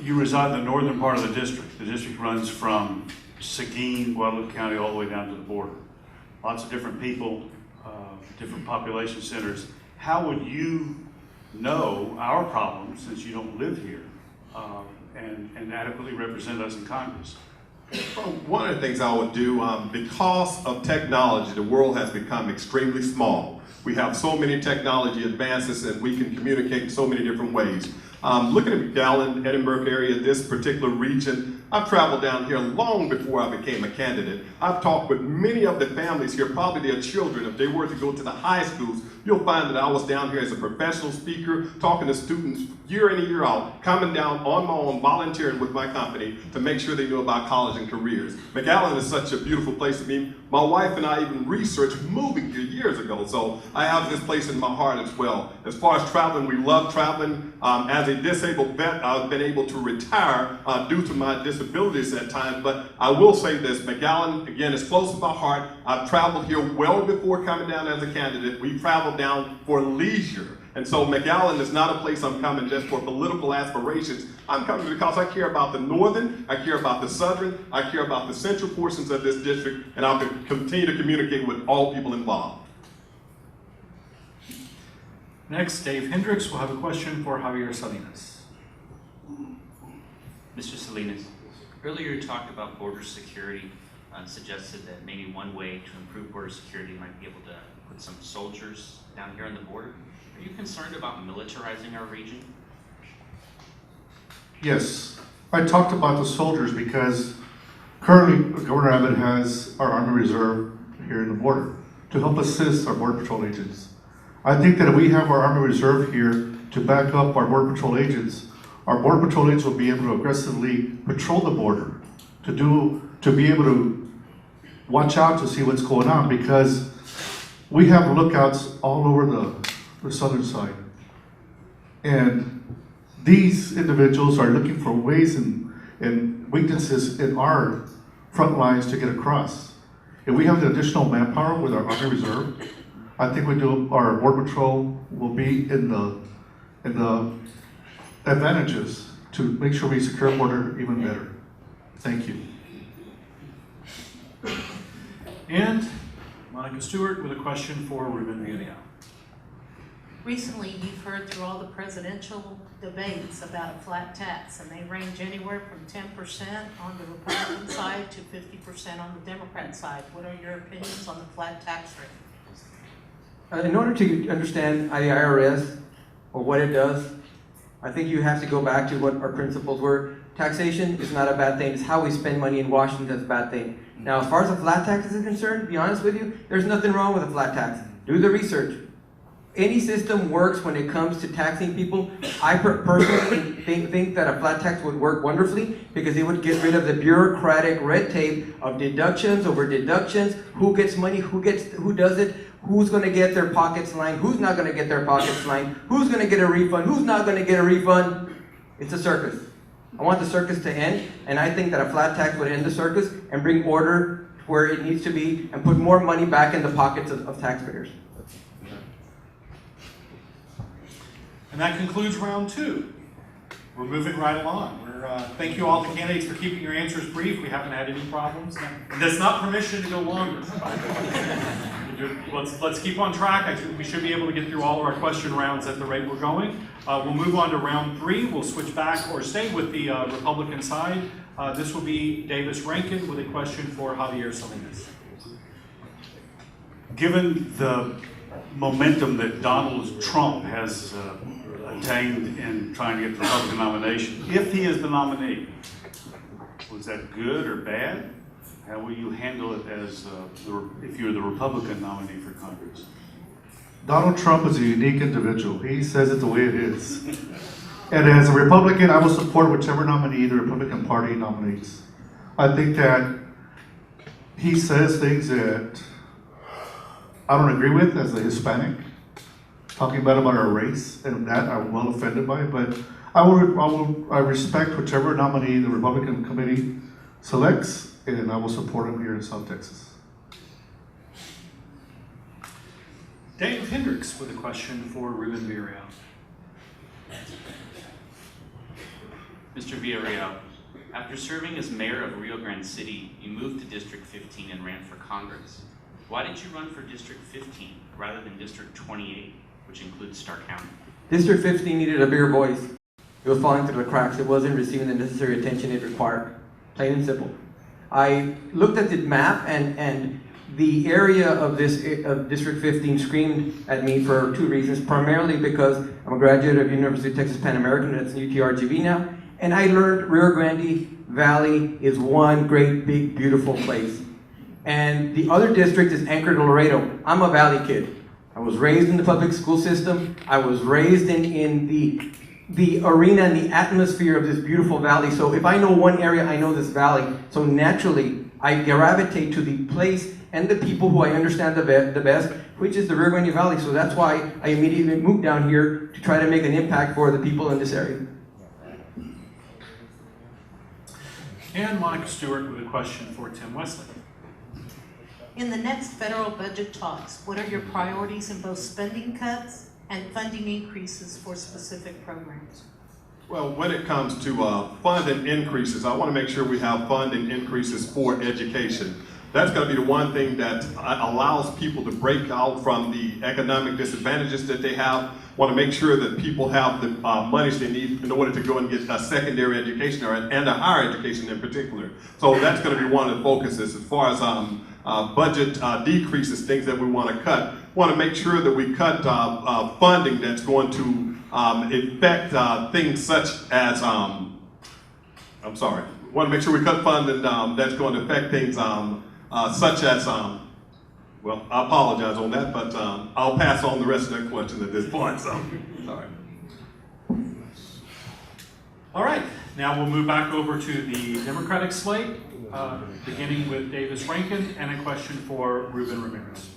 you reside in the northern part of the district runs from Seguin, Guadalupe County, all the way down to the border. Lots of different people, different population centers. How would you know our problems, since you don't live here, and adequately represent us in Congress? Well, one of the things I would do, because of technology, the world has become extremely small. We have so many technology advances and we can communicate in so many different ways. Looking at McAllen, Edinburgh area, this particular region, I've traveled down here long before I became a candidate. I've talked with many of the families here, probably their children. If they were to go to the high schools, you'll find that I was down here as a professional speaker, talking to students year in and year out, coming down on my own, volunteering with my company to make sure they knew about college and careers. McAllen is such a beautiful place to be. My wife and I even researched moving here years ago, so I have this place in my heart as well. As far as traveling, we love traveling. As a disabled vet, I've been able to retire due to my disabilities at times, but I will say this, McAllen, again, is close to my heart. I've traveled here well before coming down as a candidate. We traveled down for leisure. And so McAllen is not a place I'm coming just for political aspirations. I'm coming because I care about the northern, I care about the southern, I care about the central portions of this district, and I'll continue to communicate with all people involved. Next, Dave Hendricks will have a question for Javier Salinas. Mr. Salinas, earlier you talked about border security, suggested that maybe one way to improve border security might be able to put some soldiers down here on the border. Are you concerned about militarizing our region? Yes, I talked about the soldiers because currently Governor Abbott has our Army Reserve here in the border to help assist our Border Patrol agents. I think that if we have our Army Reserve here to back up our Border Patrol agents, our Border Patrol agents will be able to aggressively patrol the border, to be able to watch out to see what's going on, because we have lookouts all over the southern side. And these individuals are looking for ways and weaknesses in our front lines to get across. If we have the additional manpower with our Army Reserve, I think our Border Patrol will be in the advantages to make sure we secure border even better. Thank you. And Monica Stewart with a question for Ruben O. Recently, you've heard through all the presidential debates about a flat tax, and they range anywhere from 10% on the Republican side to 50% on the Democrat side. What are your opinions on the flat tax rate? In order to understand the IRS or what it does, I think you have to go back to what our principles were. Taxation is not a bad thing. It's how we spend money in Washington that's a bad thing. Now, as far as a flat tax is concerned, to be honest with you, there's nothing wrong with a flat tax. Do the research. Any system works when it comes to taxing people. I personally think that a flat tax would work wonderfully because it would get rid of the bureaucratic red tape of deductions over deductions, who gets money, who does it, who's going to get their pockets lined, who's not going to get their pockets lined, who's going to get a refund, who's not going to get a refund. It's a circus. I want the circus to end, and I think that a flat tax would end the circus and bring order where it needs to be and put more money back in the pockets of taxpayers. And that concludes round two. We're moving right along. Thank you all the candidates for keeping your answers brief. We haven't had any problems. And that's not permission to go longer. Let's keep on track. I think we should be able to get through all of our question rounds at the rate we're going. We'll move on to round three. We'll switch back or stay with the Republican side. This will be Davis Rankin with a question for Javier Salinas. Given the momentum that Donald Trump has attained in trying to get the Republican nomination, if he is the nominee, was that good or bad? How will you handle it as if you're the Republican nominee for Congress? Donald Trump is a unique individual. He says it the way it is. And as a Republican, I will support whichever nominee the Republican Party nominates. I think that he says things that I don't agree with as a Hispanic, talking about our race, and that I'm well offended by, but I respect whichever nominee the Republican committee selects, and I will support him here in South Texas. Dave Hendricks with a question for Ruben Villarreal. Mr. Villarreal, after serving as mayor of Rio Grande City, you moved to District 15 and ran for Congress. Why did you run for District 15 rather than District 28, which includes Stark County? District 15 needed a bigger voice. It was falling through the cracks. It wasn't receiving the necessary attention it required. Plain and simple. I looked at the map and the area of District 15 screamed at me for two reasons. Primarily because I'm a graduate of University of Texas Pan American, that's UTRGV now, and I learned Rio Grande Valley is one great, big, beautiful place. And the other district is Anchor de Laredo. I'm a Valley kid. I was raised in the public school system. I was raised in the arena and the atmosphere of this beautiful valley. So if I know one area, I know this valley. So naturally, I gravitate to the place and the people who I understand the best, which is the Rio Grande Valley. So that's why I immediately moved down here to try to make an impact for the people in this area. And Monica Stewart with a question for Tim Westley. In the next federal budget talks, what are your priorities in both spending cuts and funding increases for specific programs? Well, when it comes to funding increases, I want to make sure we have funding increases for education. That's going to be the one thing that allows people to break out from the economic disadvantages that they have. Want to make sure that people have the monies they need in order to go and get a secondary education and a higher education in particular. So that's going to be one of the focuses as far as budget decreases, things that we want to cut. Want to make sure that we cut funding that's going to affect things such as, Want to make sure we cut funding that's going to affect things such as, well, I apologize on that, but I'll pass on the rest of that question at this point, so, sorry. All right, now we'll move back over to the Democratic slate, beginning with Davis Rankin, and a question for Ruben Ramirez.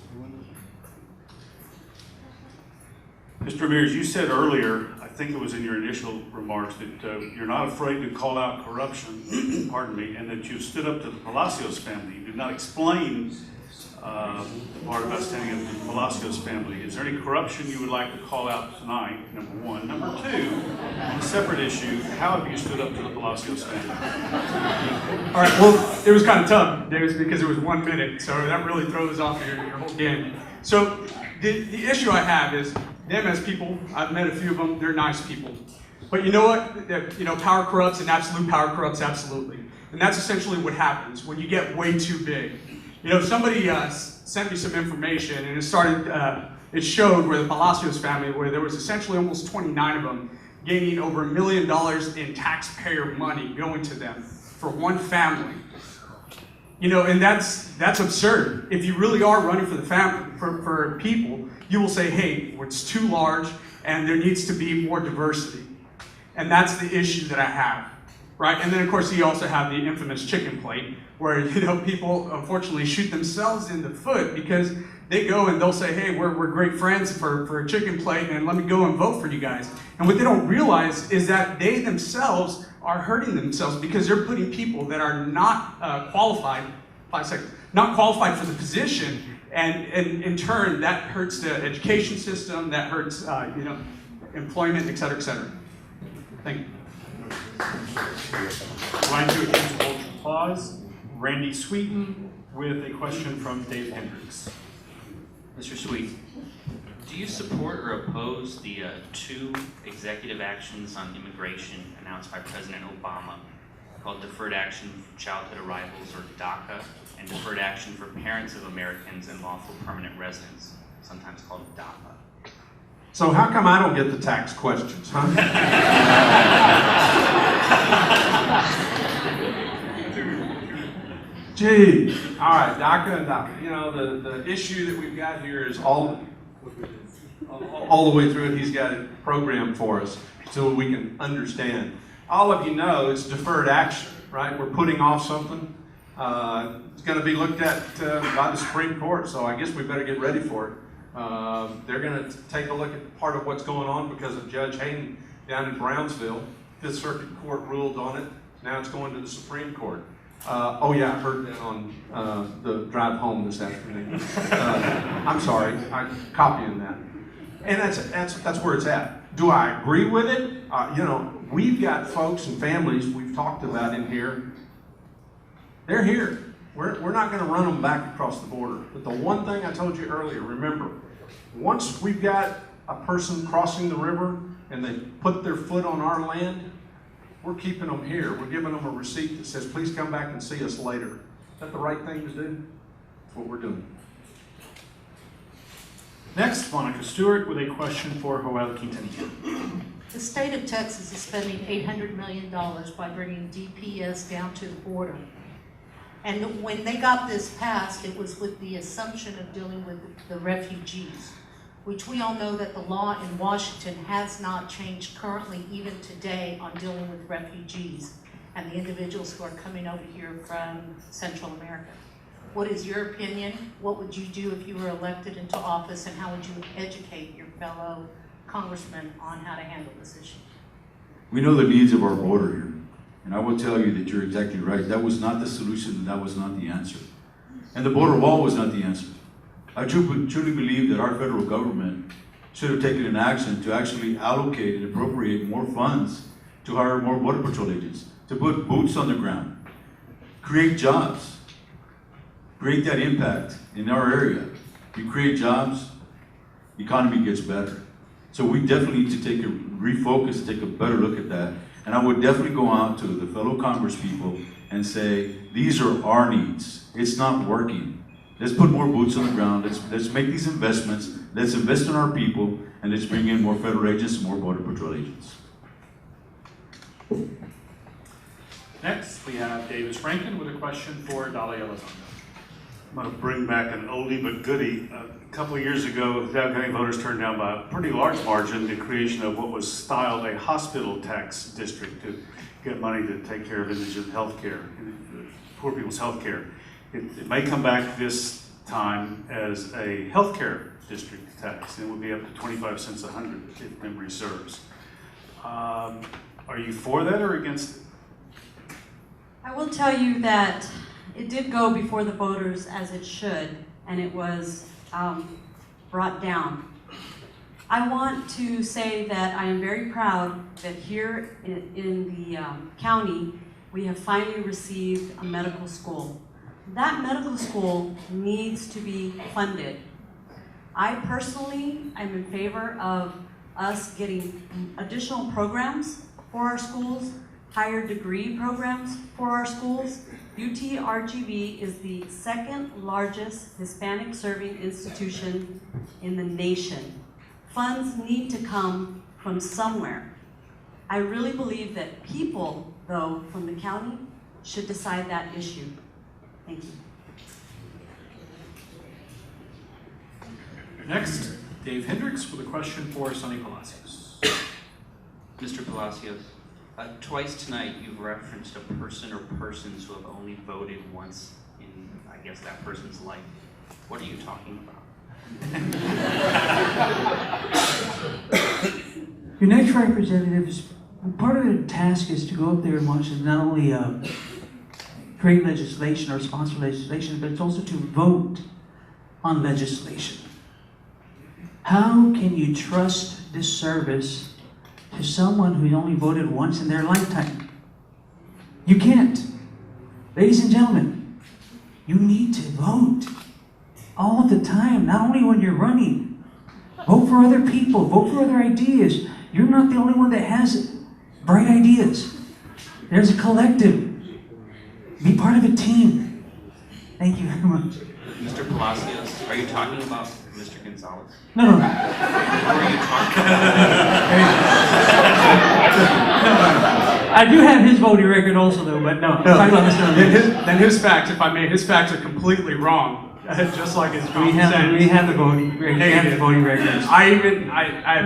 Mr. Ramirez, you said earlier, I think it was in your initial remarks, that you're not afraid to call out corruption, pardon me, and that you stood up to the Palacios family. You did not explain the part about standing up to the Palacios family. Is there any corruption you would like to call out tonight, number one? Number two, on a separate issue, how have you stood up to the Palacios family? All right, well, it was kind of tough, Davis, because it was 1 minute, so that really throws off your whole game. So the issue I have is, them as people, I've met a few of them, they're nice people. But you know what? Power corrupts, and absolute power corrupts absolutely. And that's essentially what happens when you get way too big. Somebody sent me some information, and it showed where the Palacios family, where there was essentially almost 29 of them, gaining over $1 million in taxpayer money going to them for one family. And that's absurd. If you really are running for the family, for people, you will say, hey, it's too large, and there needs to be more diversity. And that's the issue that I have, right? And then, of course, you also have the infamous chicken plate, where, people unfortunately shoot themselves in the foot because they go and they'll say, hey, we're great friends for a chicken plate, and let me go and vote for you guys. And what they don't realize is that they themselves are hurting themselves because they're putting people that are not qualified, not qualified for the position, and in turn, that hurts the education system, that hurts, employment, et cetera, et cetera. Thank you. Line 2 against ultra applause. Randy Sweeten with a question from Dave Hendricks. Mr. Sweeten, do you support or oppose the 2 executive actions on immigration announced by President Obama, called Deferred Action for Childhood Arrivals, or DACA, and Deferred Action for Parents of Americans and Lawful Permanent Residents, sometimes called DAPA? So how come I don't get the tax questions, huh? Gee, all right, DACA and DAPA. The issue that we've got here is all the way through it. He's got it programmed for us so we can understand. All of you know it's deferred action, right? We're putting off something. It's going to be looked at by the Supreme Court, so I guess we better get ready for it. They're going to take a look at part of what's going on because of Judge Hayden down in Brownsville. Fifth Circuit Court ruled on it. Now it's going to the Supreme Court. Oh yeah, I heard that on the drive home this afternoon. I'm sorry, I'm copying that. And that's where it's at. Do I agree with it? We've got folks and families we've talked about in here. They're here. We're not going to run them back across the border. But the one thing I told you earlier, remember, once we've got a person crossing the river and they put their foot on our land, we're keeping them here. We're giving them a receipt that says, please come back and see us later. Is that the right thing to do? That's what we're doing. Next, Monica Stewart with a question for Joel Quintanilla. The state of Texas is spending $800 million by bringing DPS down to the border. And when they got this passed, it was with the assumption of dealing with the refugees, which we all know that the law in Washington has not changed currently, even today, on dealing with refugees and the individuals who are coming over here from Central America. What is your opinion? What would you do if you were elected into office, and how would you educate your fellow congressmen on how to handle this issue? We know the needs of our border here. And I will tell you that you're exactly right. That was not the solution, and that was not the answer. And the border wall was not the answer. I truly believe that our federal government should have taken an action to actually allocate and appropriate more funds to hire more border patrol agents, to put boots on the ground, create jobs, create that impact in our area. You create jobs, the economy gets better. So we definitely need to take a refocus, take a better look at that. And I would definitely go out to the fellow Congress people and say, these are our needs. It's not working. Let's put more boots on the ground. Let's make these investments. Let's invest in our people, and let's bring in more federal agents and more border patrol agents. Next, we have Davis Rankin with a question for Dolly Elizondo. I'm going to bring back an oldie but goodie. A couple of years ago, Dow County voters turned down by a pretty large margin the creation of what was styled a hospital tax district to get money to take care of indigent health care, poor people's health care. It may come back this time as a health care district tax, and it would be up to 25 cents a hundred if memory serves. Are you for that or against it? I will tell you that it did go before the voters as it should, and it was brought down. I want to say that I am very proud that here in the county, we have finally received a medical school. That medical school needs to be funded. I personally am in favor of us getting additional programs for our schools, higher degree programs for our schools. UTRGV is the second largest Hispanic serving institution in the nation. Funds need to come from somewhere. I really believe that people, though, from the county should decide that issue. Thank you. Next, Dave Hendricks with a question for Sonny Palacios. Mr. Palacios, twice tonight you've referenced a person or persons who have only voted once in, I guess, that person's life. What are you talking about? Your next representatives, part of their task is to go up there and watch and not only create legislation or sponsor legislation, but it's also to vote on legislation. How can you trust this service to someone who only voted once in their lifetime? You can't. Ladies and gentlemen, you need to vote all the time, not only when you're running. Vote for other people, vote for other ideas. You're not the only one that has bright ideas. There's a collective. Be part of a team. Thank you very much. Mr. Palacios, are you talking about Mr. Gonzalez? No. Who are you talking about? I do have his voting record also, though, but no. I'm talking about Mr. Ramirez. Then his facts, if I may, his facts are completely wrong. Just like his We have the voting records. I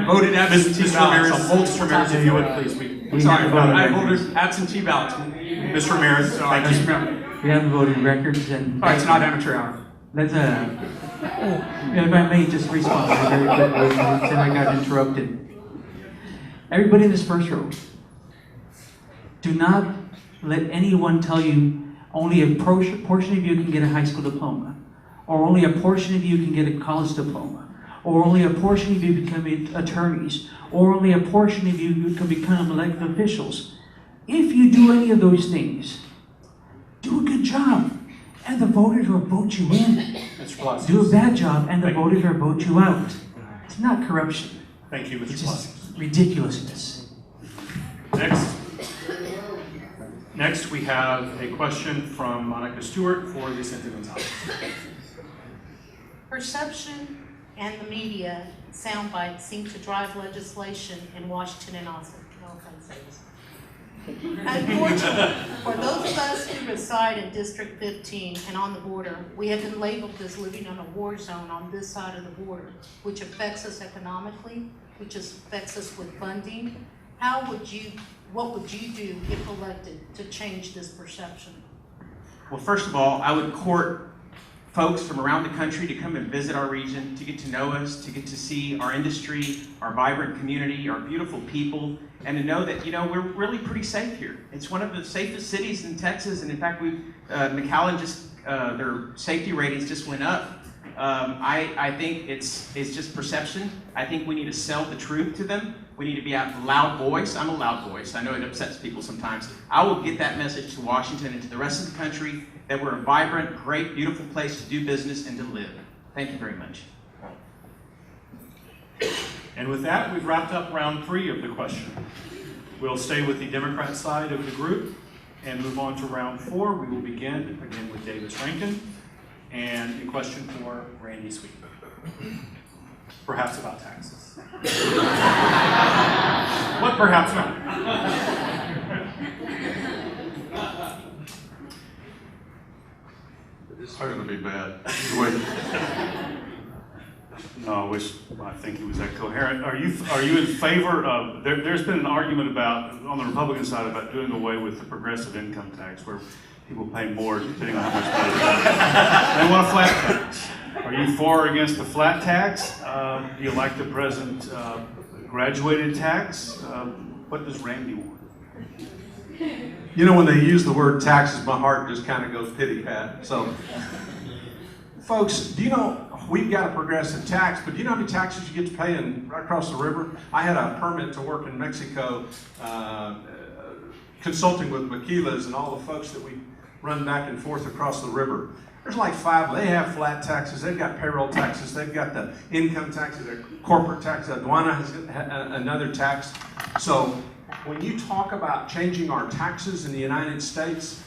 voted absentee ballots on multiple Mr. times. Ramirez, if you would please. Sorry, I voted absentee ballots. Mr. Ramirez, thank you. We have the voting records and... All right, it's not amateur hour. Let's, if I may just respond very quickly, since I got interrupted. Everybody in this first row, do not let anyone tell you only a portion of you can get a high school diploma, or only a portion of you can get a college diploma, or only a portion of you become attorneys, or only a portion of you can become elected officials. If you do any of those things, do a good job, and the voters will vote you in. Do a bad job, and the voters will vote you out. It's not corruption. Thank you, Mr. It's Palacios. just ridiculousness. Next, we have a question from Monica Stewart for Vicente Gonzalez. Perception and the media soundbites seem to drive legislation in Washington and Austin. No offense. Unfortunately, for those of us who reside in District 15 and on the border, we have been labeled as living in a war zone on this side of the border, which affects us economically, which affects us with funding. What would you do if elected to change this perception? Well, first of all, I would court folks from around the country to come and visit our region, to get to know us, to get to see our industry, our vibrant community, our beautiful people, and to know that, we're really pretty safe here. It's one of the safest cities in Texas, and in fact, McAllen just, their safety ratings just went up I think it's just perception. I think we need to sell the truth to them. We need to be a loud voice. I'm a loud voice. I know it upsets people sometimes. I will get that message to Washington and to the rest of the country that we're a vibrant, great, beautiful place to do business and to live. Thank you very much. And with that, we've wrapped up round 3 of the question. We'll stay with the Democrat side of the group and move on to round 4. We will begin again with Davis Rankin and a question for Randy Sweeten. Perhaps about taxes. What perhaps not. This is going to be bad. Wait. No, I think he was that coherent. Are you in favor of, there's been an argument about, on the Republican side, about doing away with the progressive income tax, where people pay more depending on how much money they want a flat tax. Are you for or against the flat tax? Do you like the present graduated tax? What does Randy want? You know, when they use the word taxes, my heart just kind of goes pity-pat. So, folks, do you know, we've got a progressive tax, but do you know how many taxes you get to pay right across the river? I had a permit to work in Mexico, consulting with maquilas and all the folks that we run back and forth across the river. There's like 5, they have flat taxes, they've got payroll taxes, they've got the income taxes, their corporate tax, aduana has another tax. So when you talk about changing our taxes in the United States,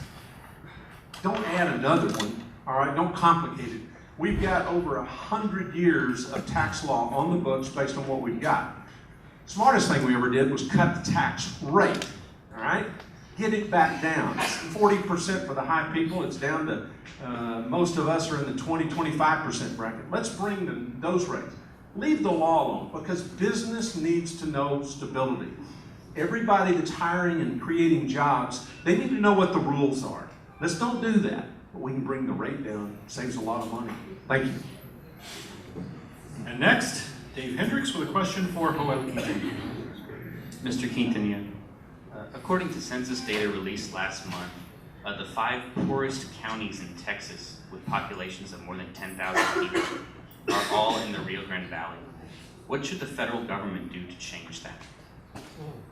don't add another one, all right? Don't complicate it. We've got over 100 years of tax law on the books based on what we've got. Smartest thing we ever did was cut the tax rate, all right? Get it back down. It's 40% for the high people. It's down to, most of us are in the 20-25% bracket. Let's bring those rates. Leave the law alone, because business needs to know stability. Everybody that's hiring and creating jobs, they need to know what the rules are. Let's don't do that. But we can bring the rate down. It saves a lot of money. Thank you. And next, Dave Hendricks with a question for Joel Quintanilla. Mr. Quintanilla, according to census data released last month, the 5 poorest counties in Texas with populations of more than 10,000 people are all in the Rio Grande Valley. What should the federal government do to change that?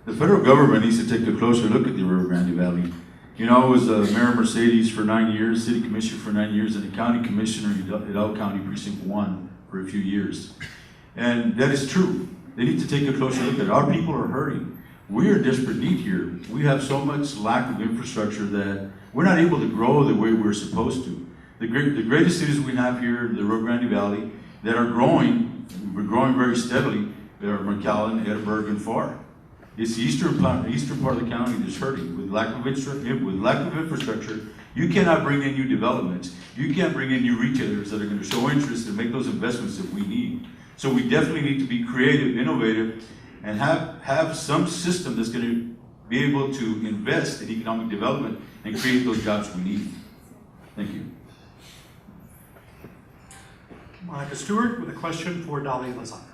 The federal government needs to take a closer look at the Rio Grande Valley. You know, I was Mayor of Mercedes for 9 years, City Commissioner for 9 years, and the County Commissioner in Hidalgo County Precinct 1 for a few years. And that is true. They need to take a closer look at it. Our people are hurting. We are in desperate need here. We have so much lack of infrastructure that we're not able to grow the way we're supposed to. The greatest cities we have here in the Rio Grande Valley that are growing, we're growing very steadily, are McAllen, Edinburgh, and Far. It's the eastern part of the county that's hurting with lack of infrastructure. You cannot bring in new developments. You can't bring in new retailers that are going to show interest and make those investments that we need. So we definitely need to be creative, innovative, and have some system that's going to be able to invest in economic development and create those jobs we need. Thank you. Monica Stewart with a question for Dolly Elizondo.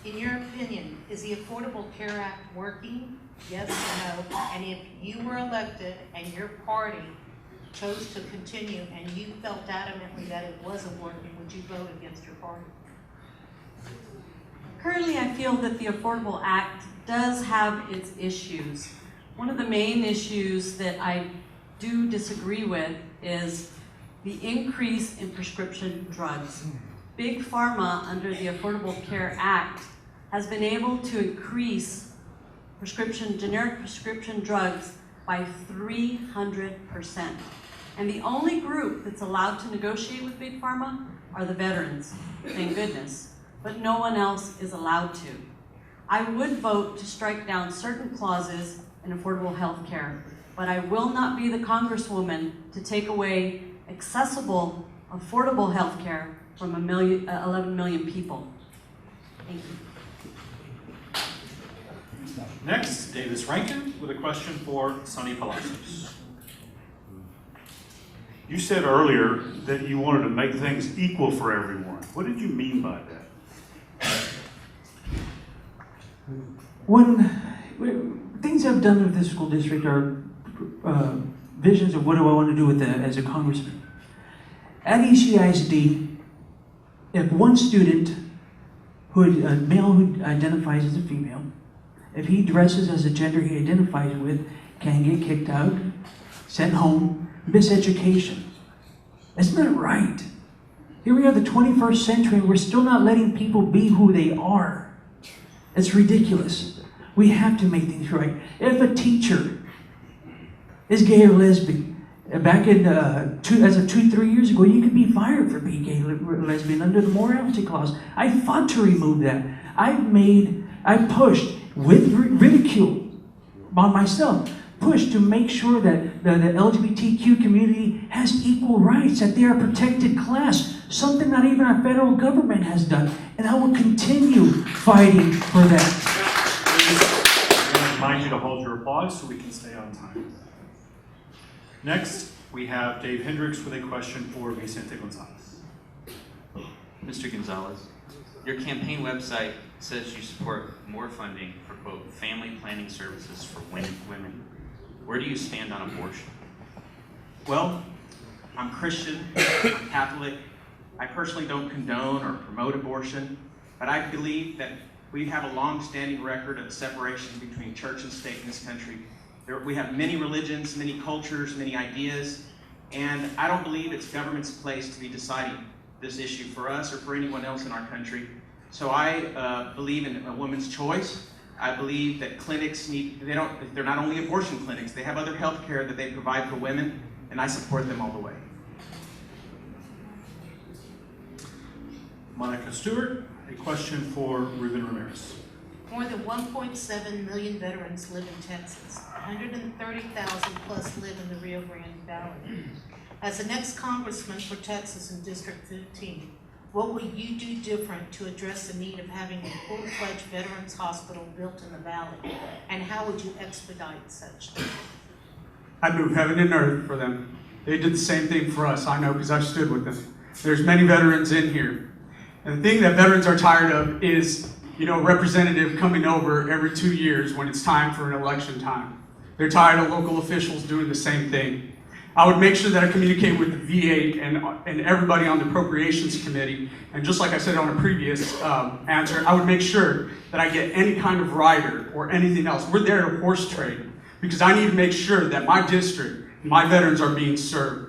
In your opinion, is the Affordable Care Act working? Yes or no? And if you were elected and your party chose to continue and you felt adamantly that it wasn't working, would you vote against your party? Currently, I feel that the Affordable Act does have its issues. One of the main issues that I do disagree with is the increase in prescription drugs. Big Pharma, under the Affordable Care Act, has been able to increase generic prescription drugs by 300%. And the only group that's allowed to negotiate with Big Pharma are the veterans, thank goodness. But no one else is allowed to. I would vote to strike down certain clauses in affordable health care, but I will not be the congresswoman to take away accessible, affordable health care from 11 million people. Thank you. Next, Davis Rankin with a question for Sonny Palacios. You said earlier that you wanted to make things equal for everyone. What did you mean by that? When things I've done with this school district are visions of what do I want to do with that as a congressman. At ECISD, if one student, a male who identifies as a female, if he dresses as a gender he identifies with, can get kicked out, sent home, miseducation. Isn't that right? Here we are, the 21st century, and we're still not letting people be who they are. It's ridiculous. We have to make things right. If a teacher is gay or lesbian, back in, as of 2-3 years ago, you could be fired for being gay or lesbian under the morality clause. I fought to remove that. I pushed with ridicule on myself, pushed to make sure that the LGBTQ community has equal rights, that they are a protected class, something not even our federal government has done. And I will continue fighting for that. I remind you to hold your applause so we can stay on time. Next, we have Dave Hendricks with a question for Vicente Gonzalez. Mr. Gonzalez, your campaign website says you support more funding for, quote, family planning services for women. Where do you stand on abortion? Well, I'm Christian, I'm Catholic. I personally don't condone or promote abortion, but I believe that we have a long-standing record of separation between church and state in this country. We have many religions, many cultures, many ideas, and I don't believe it's government's place to be deciding this issue for us or for anyone else in our country. So I believe in a woman's choice. I believe that clinics they're not only abortion clinics, they have other health care that they provide for women, and I support them all the way. Monica Stewart, a question for Ruben Ramirez. More than 1.7 million veterans live in Texas. 130,000 plus live in the Rio Grande Valley. As the next congressman for Texas in District 15, what will you do different to address the need of having a full-fledged veterans hospital built in the valley? And how would you expedite such? I'd move heaven and earth for them. They did the same thing for us, I know, because I've stood with them. There's many veterans in here. And the thing that veterans are tired of is, a representative coming over every 2 years when it's time for an election time. They're tired of local officials doing the same thing. I would make sure that I communicate with the VA and everybody on the Appropriations Committee. And just like I said on a previous answer, I would make sure that I get any kind of rider or anything else. We're there to horse trade because I need to make sure that my district, my veterans are being served.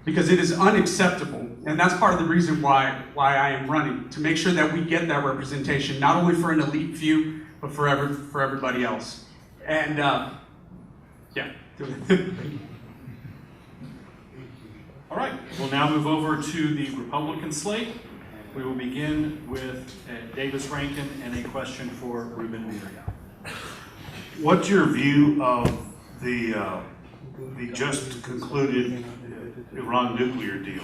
Because it is unacceptable, and that's part of the reason why I am running, to make sure that we get that representation, not only for an elite few, but for everybody else. And yeah. All right, we'll now move over to the Republican slate. We will begin with Davis Rankin and a question for Ruben Villarreal. What's your view of the just concluded Iran nuclear deal?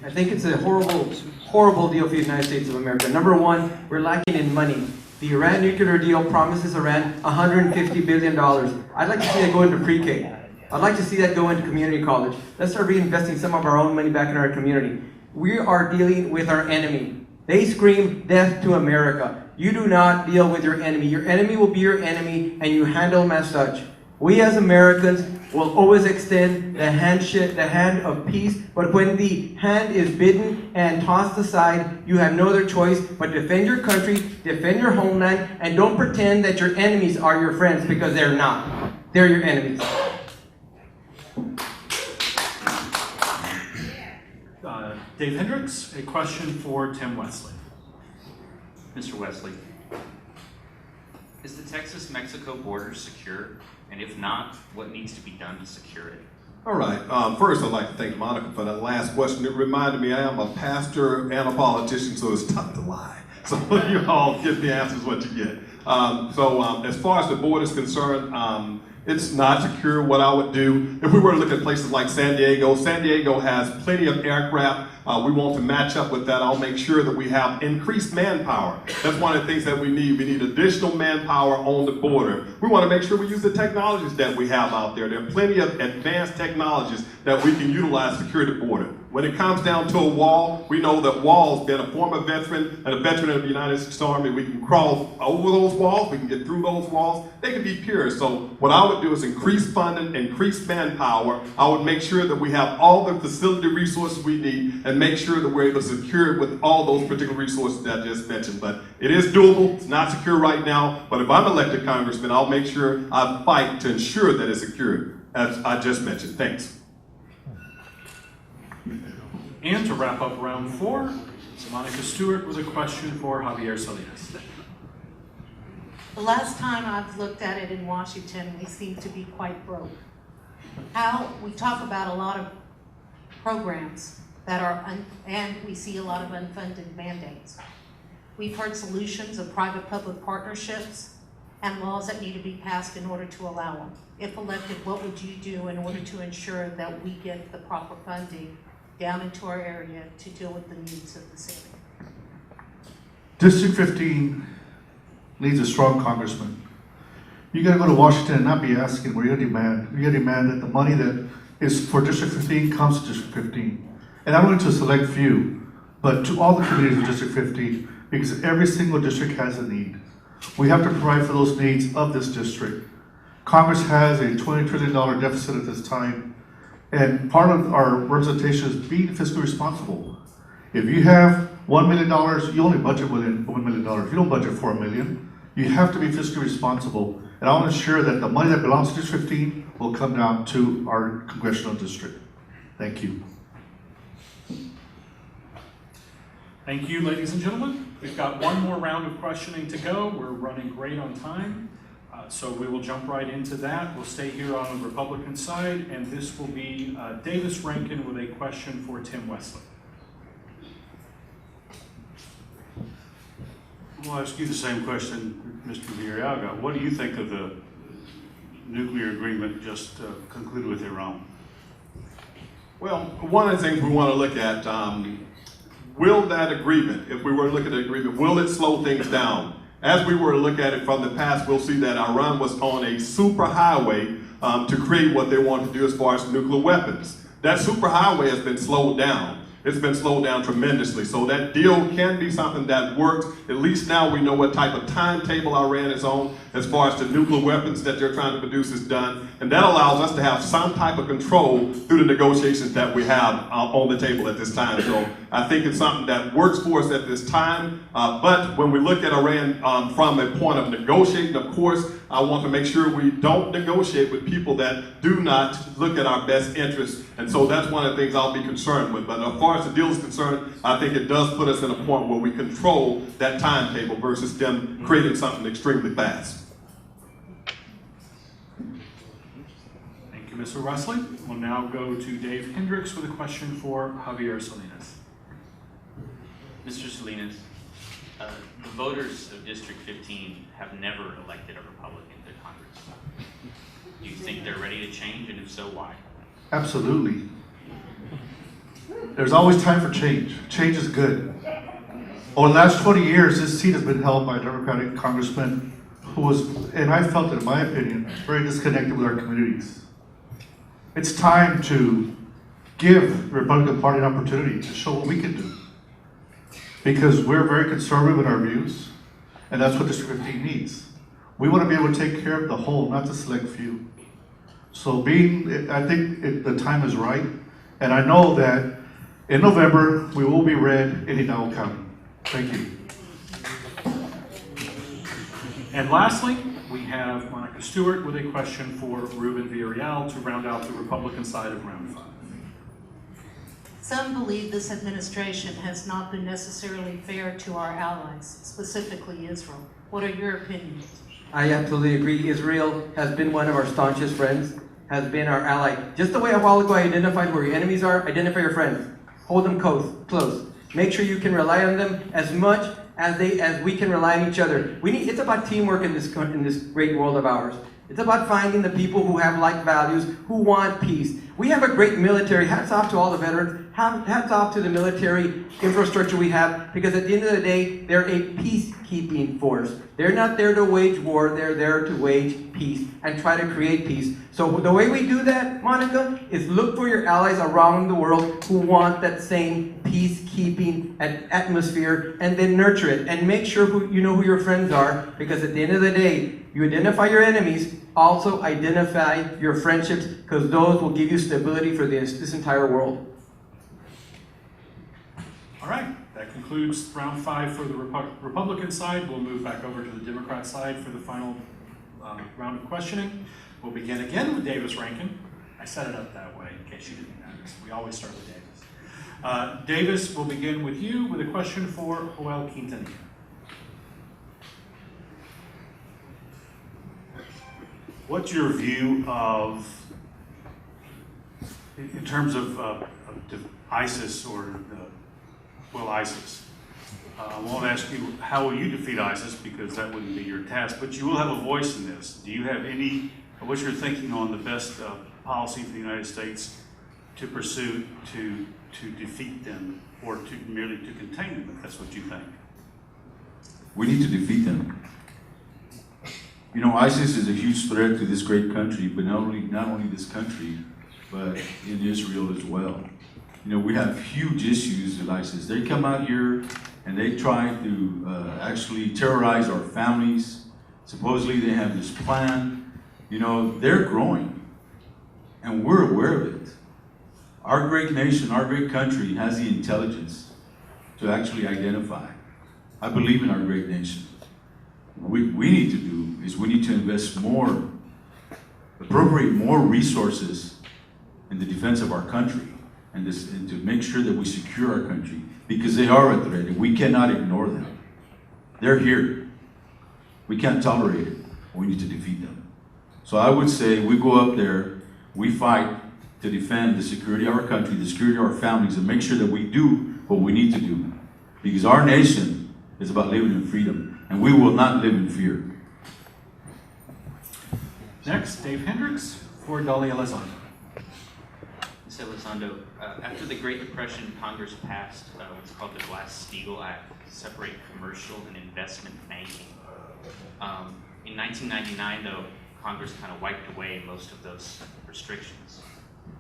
I think it's a horrible, horrible deal for the United States of America. Number one, we're lacking in money. The Iran nuclear deal promises Iran $150 billion. I'd like to see that go into pre-K. I'd like to see that go into community college. Let's start reinvesting some of our own money back in our community. We are dealing with our enemy. They scream death to America. You do not deal with your enemy. Your enemy will be your enemy, and you handle them as such. We as Americans will always extend the hand of peace, but when the hand is bitten and tossed aside, you have no other choice but defend your country, defend your homeland, and don't pretend that your enemies are your friends, because they're not. They're your enemies. Dave Hendricks, a question for Tim Westley. Mr. Westley, is the Texas-Mexico border secure? And if not, what needs to be done to secure it? All right. First, I'd like to thank Monica for that last question. It reminded me I am a pastor and a politician, so it's tough to lie. So you all get the answers what you get. As far as the border is concerned, it's not secure. What I would do, if we were to look at places like San Diego has plenty of aircraft. We want to match up with that. I'll make sure that we have increased manpower. That's one of the things that we need. We need additional manpower on the border. We want to make sure we use the technologies that we have out there. There are plenty of advanced technologies that we can utilize to secure the border. When it comes down to a wall, we know that walls, being a former veteran and a veteran of the United States Army, we can crawl over those walls, we can get through those walls, they can be pure. So what I would do is increase funding, increase manpower. I would make sure that we have all the facility resources we need and make sure that we're able to secure it with all those particular resources that I just mentioned. But it is doable, it's not secure right now, but if I'm elected congressman, I'll make sure I fight to ensure that it's secured, as I just mentioned. Thanks. And to wrap up round 4, Monica Stewart with a question for Xavier Salinas. The last time I've looked at it in Washington, we seem to be quite broke. We talk about a lot of programs that are, and we see a lot of unfunded mandates. We've heard solutions of private-public partnerships and laws that need to be passed in order to allow them. If elected, what would you do in order to ensure that we get the proper funding down into our area to deal with the needs of the city? District 15 needs a strong congressman. You gotta go to Washington and not be asking, we're gonna demand. You're gonna demand that the money that is for District 15 comes to District 15. And not only to a select few, but to all the communities of District 15, because every single district has a need. We have to provide for those needs of this district. Congress has a $20 trillion deficit at this time. And part of our representation is being fiscally responsible. If you have $1 million, you only budget within $1 million. If you don't budget for $1 million, you have to be fiscally responsible. And I want to ensure that the money that belongs to District 15 will come down to our congressional district. Thank you. Thank you, ladies and gentlemen. We've got one more round of questioning to go. We're running great on time. So we will jump right into that. We'll stay here on the Republican side, and this will be Davis Rankin with a question for Tim Westley. I'll ask you the same question Mr. Villarreal got. What do you think of the nuclear agreement just concluded with Iran? Well, one of the things we want to look at, will that agreement, if we were to look at the agreement, will it slow things down? As we were to look at it from the past, we'll see that Iran was on a super highway to create what they want to do as far as nuclear weapons. That super highway has been slowed down. It's been slowed down tremendously. So that deal can be something that works. At least now we know what type of timetable Iran is on as far as the nuclear weapons that they're trying to produce is done. And that allows us to have some type of control through the negotiations that we have on the table at this time. So I think it's something that works for us at this time. But when we look at Iran from a point of negotiating, of course, I want to make sure we don't negotiate with people that do not look at our best interests. And so that's one of the things I'll be concerned with. But as far as the deal is concerned, I think it does put us in a point where we control that timetable versus them creating something extremely fast. Thank you, Mr. Wesley. We'll now go to Dave Hendricks with a question for Xavier Salinas. Mr. Salinas, the voters of District 15 have never elected a Republican to Congress. Do you think they're ready to change, and if so, why? Absolutely. There's always time for change. Change is good. Over the last 20 years, this seat has been held by a Democratic congressman who was, and I felt it in my opinion, very disconnected with our communities. It's time to give the Republican Party an opportunity to show what we can do. Because we're very conservative in our views, and that's what District 15 needs. We want to be able to take care of the whole, not the select few. So I think the time is right, and I know that in November, we will be red in Hidalgo County. Thank you. And lastly, we have Monica Stewart with a question for Ruben Villarreal to round out the Republican side of round 5. Some believe this administration has not been necessarily fair to our allies, specifically Israel. What are your opinions? I absolutely agree. Israel has been one of our staunchest friends, has been our ally. Just the way a while ago I identified where your enemies are, identify your friends. Hold them close. Make sure you can rely on them as much as we can rely on each other. It's about teamwork in this great world of ours. It's about finding the people who have like values, who want peace. We have a great military. Hats off to all the veterans. Hats off to the military infrastructure we have, because at the end of the day, they're a peacekeeping force. They're not there to wage war, they're there to wage peace and try to create peace. So the way we do that, Monica, is look for your allies around the world who want that same peacekeeping atmosphere and then nurture it and make sure you know who your friends are, because at the end of the day, you identify your enemies, also identify your friendships, because those will give you stability for this entire world. All right, that concludes round 5 for the Republican side. We'll move back over to the Democrat side for the final round of questioning. We'll begin again with Davis Rankin. I set it up that way in case you didn't notice. We always start with Davis. Davis, we'll begin with you with a question for Joel Quintanilla. What's your view of, in terms of ISIS or ISIS? I won't ask you how will you defeat ISIS because that wouldn't be your task, but you will have a voice in this. Do you have any, what's your thinking on the best policy for the United States to pursue to defeat them or to merely to contain them, if that's what you think? We need to defeat them. You know, ISIS is a huge threat to this great country, but not only this country, but in Israel as well. You know, we have huge issues with ISIS. They come out here and they try to actually terrorize our families. Supposedly they have this plan. You know, they're growing, and we're aware of it. Our great nation, our great country has the intelligence to actually identify. I believe in our great nation. What we need to do is we need to invest more, appropriate more resources in the defense of our country and to make sure that we secure our country, because they are a threat and we cannot ignore them. They're here. We can't tolerate it. We need to defeat them. So I would say we go up there, we fight to defend the security of our country, the security of our families, and make sure that we do what we need to do. Because our nation is about living in freedom, and we will not live in fear. Next, Dave Hendricks for Dolly Elizondo. Ms. Elizondo, after the Great Depression, Congress passed what's called the Glass-Steagall Act to separate commercial and investment banking. In 1999, though, Congress kind of wiped away most of those restrictions.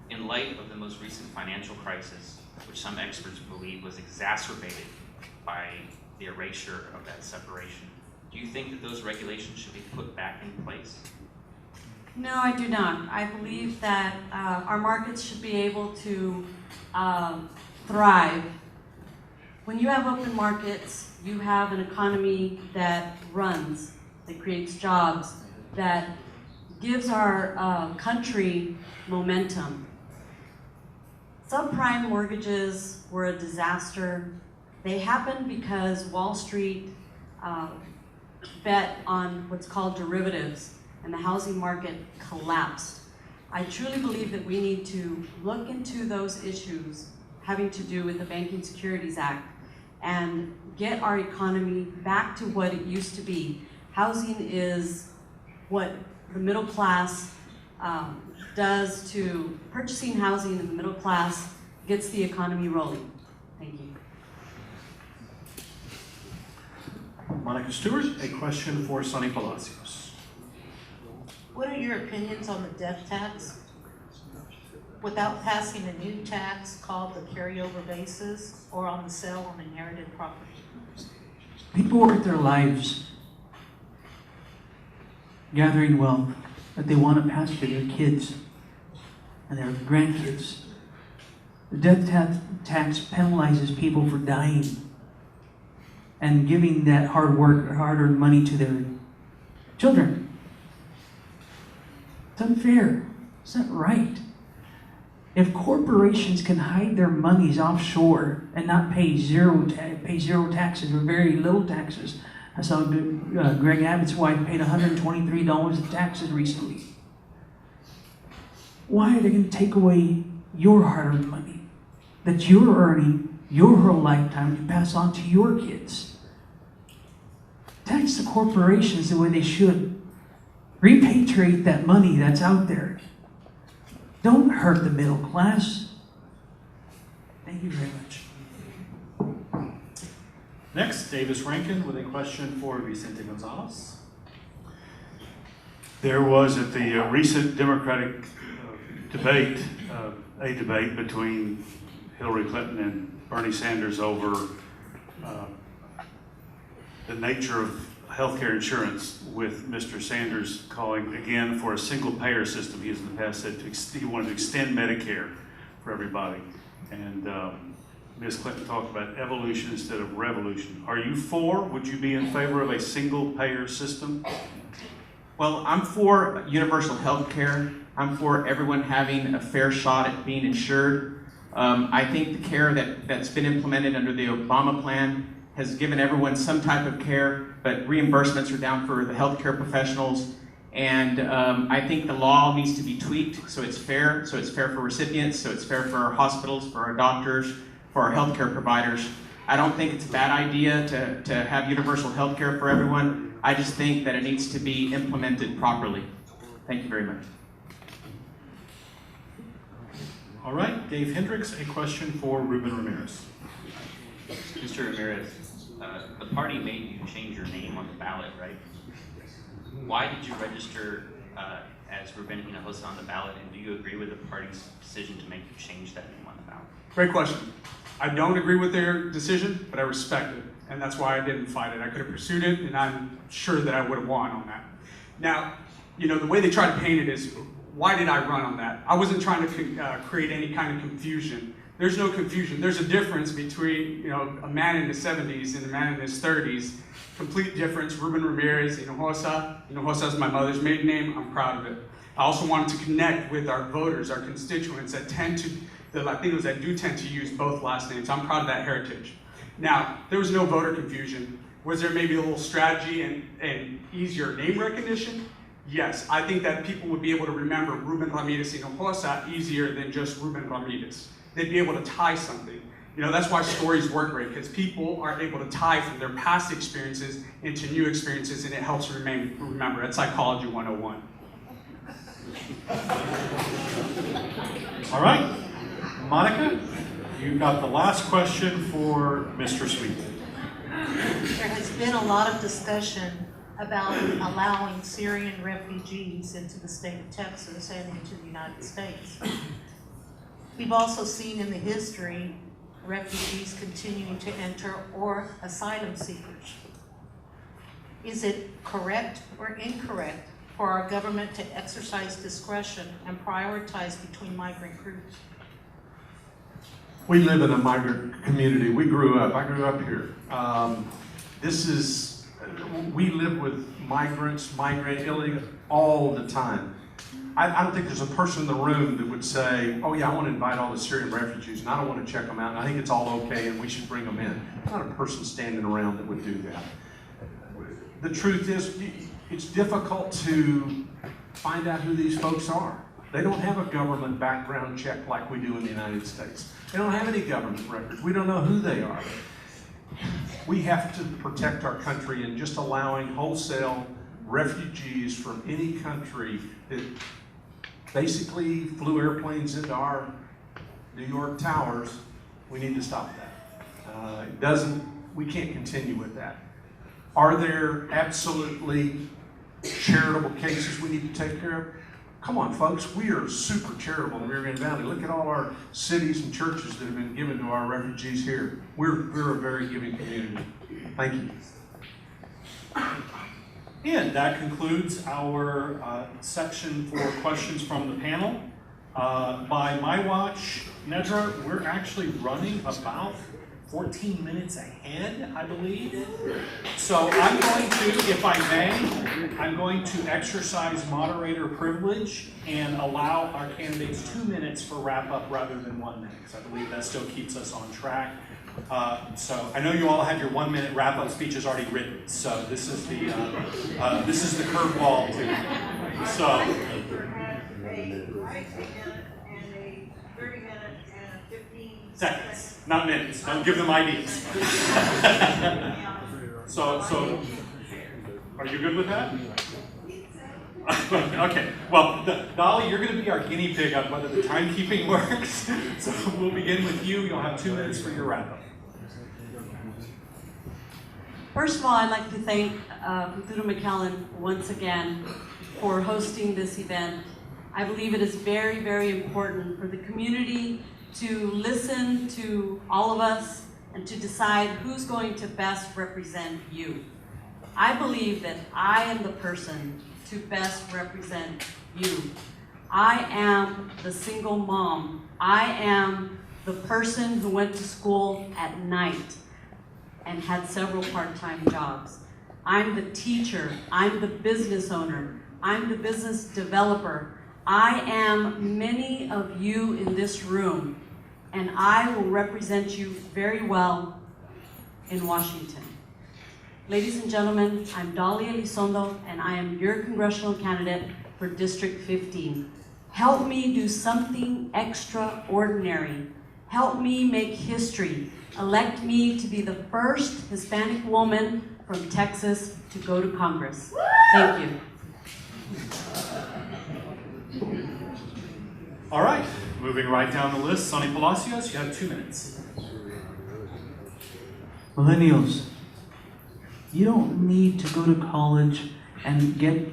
In light of the most recent financial crisis, which some experts believe was exacerbated by the erasure of that separation, do you think that those regulations should be put back in place? No, I do not. I believe that our markets should be able to thrive. When you have open markets, you have an economy that runs, that creates jobs, that gives our country momentum. Subprime mortgages were a disaster. They happened because Wall Street bet on what's called derivatives, and the housing market collapsed. I truly believe that we need to look into those issues having to do with the Banking Securities Act and get our economy back to what it used to be. Housing is what the middle class does to purchasing housing in the middle class gets the economy rolling. Thank you. Monica Stewart, a question for Sonny Palacios. What are your opinions on the death tax? Without passing a new tax called the carryover basis, or on the sale of inherited property? People work their lives gathering wealth that they want to pass to their kids and their grandkids. The death tax penalizes people for dying and giving that hard-earned money to their children. It's unfair. It's not right. If corporations can hide their monies offshore and not pay zero taxes or very little taxes, I saw Greg Abbott's wife paid $123 in taxes recently. Why are they going to take away your hard-earned money that you're earning your whole lifetime to pass on to your kids? Tax the corporations the way they should. Repatriate that money that's out there. Don't hurt the middle class. Thank you very much. Next, Davis Rankin with a question for Vicente Gonzalez. There was at the recent Democratic debate, a debate between Hillary Clinton and Bernie Sanders over the nature of healthcare insurance, with Mr. Sanders calling again for a single payer system. He has in the past said he wanted to extend Medicare for everybody. And Ms. Clinton talked about evolution instead of revolution. Are you for, would you be in favor of a single payer system? Well, I'm for universal health care. I'm for everyone having a fair shot at being insured. I think the care that's been implemented under the Obama plan has given everyone some type of care, but reimbursements are down for the healthcare professionals. And I think the law needs to be tweaked so it's fair for recipients, so it's fair for our hospitals, for our doctors, for our healthcare providers. I don't think it's a bad idea to have universal healthcare for everyone. I just think that it needs to be implemented properly. Thank you very much. All right, Dave Hendricks, a question for Ruben Ramirez. Mr. Ramirez, the party made you change your name on the ballot, right? Why did you register as Ruben Hinojosa on the ballot, and do you agree with the party's decision to make you change that name on the ballot? Great question. I don't agree with their decision, but I respect it, and that's why I didn't fight it. I could have pursued it, and I'm sure that I would have won on that. Now, you know, the way they try to paint it is, why did I run on that? I wasn't trying to create any kind of confusion. There's no confusion. There's a difference between, you know, a man in his 70s and a man in his 30s. Complete difference. Ruben Ramirez, Hinojosa. Hinojosa is my mother's maiden name. I'm proud of it. I also wanted to connect with our voters, our constituents that the Latinos that do tend to use both last names. I'm proud of that heritage. Now, there was no voter confusion. Was there maybe a little strategy and easier name recognition? Yes, I think that people would be able to remember Ruben Ramirez Hinojosa easier than just Ruben Ramirez. They'd be able to tie something. You know, that's why stories work great, because people are able to tie from their past experiences into new experiences, and it helps remember. It's psychology 101. All right, Monica, you've got the last question for Mr. Sweeten. There has been a lot of discussion about allowing Syrian refugees into the state of Texas and into the United States. We've also seen in the history refugees continuing to enter or asylum seekers. Is it correct or incorrect for our government to exercise discretion and prioritize between migrant groups? We live in a migrant community. I grew up here. We live with migrants, illegal, all the time. I don't think there's a person in the room that would say, oh yeah, I want to invite all the Syrian refugees and I don't want to check them out and I think it's all okay and we should bring them in. There's not a person standing around that would do that. The truth is, it's difficult to find out who these folks are. They don't have a government background check like we do in the United States. They don't have any government records. We don't know who they are. We have to protect our country, and just allowing wholesale refugees from any country that basically flew airplanes into our New York towers, we need to stop that. We can't continue with that. Are there absolutely charitable cases we need to take care of? Come on, folks, we are super charitable in Rio Grande Valley. Look at all our cities and churches that have been given to our refugees here. We're a very giving community. Thank you. And that concludes our section for questions from the panel. By my watch, Nedra, we're actually running about 14 minutes ahead, I believe. So I'm going to, if I may, I'm going to exercise moderator privilege and allow our candidates 2 minutes for wrap up rather than 1 minute, because I believe that still keeps us on track. So I know you all had your 1 minute wrap up speeches already written. So this is the curveball too. So. Seconds, not minutes. Don't give them ideas. So, are you good with that? Okay. Well, Dolly, you're going to be our guinea pig on whether the timekeeping works. So we'll begin with you. You'll have 2 minutes for your wrap up. First of all, I'd like to thank Futuro McAllen once again for hosting this event. I believe it is very, very important for the community to listen to all of us and to decide who's going to best represent you. I believe that I am the person to best represent you. I am the single mom. I am the person who went to school at night and had several part-time jobs. I'm the teacher. I'm the business owner. I'm the business developer. I am many of you in this room, and I will represent you very well in Washington. Ladies and gentlemen, I'm Dolly Elizondo, and I am your congressional candidate for District 15. Help me do something extraordinary. Help me make history. Elect me to be the first Hispanic woman from Texas to go to Congress. Thank you. All right, moving right down the list, Sonny Palacios, you have 2 minutes. Millennials, you don't need to go to college and get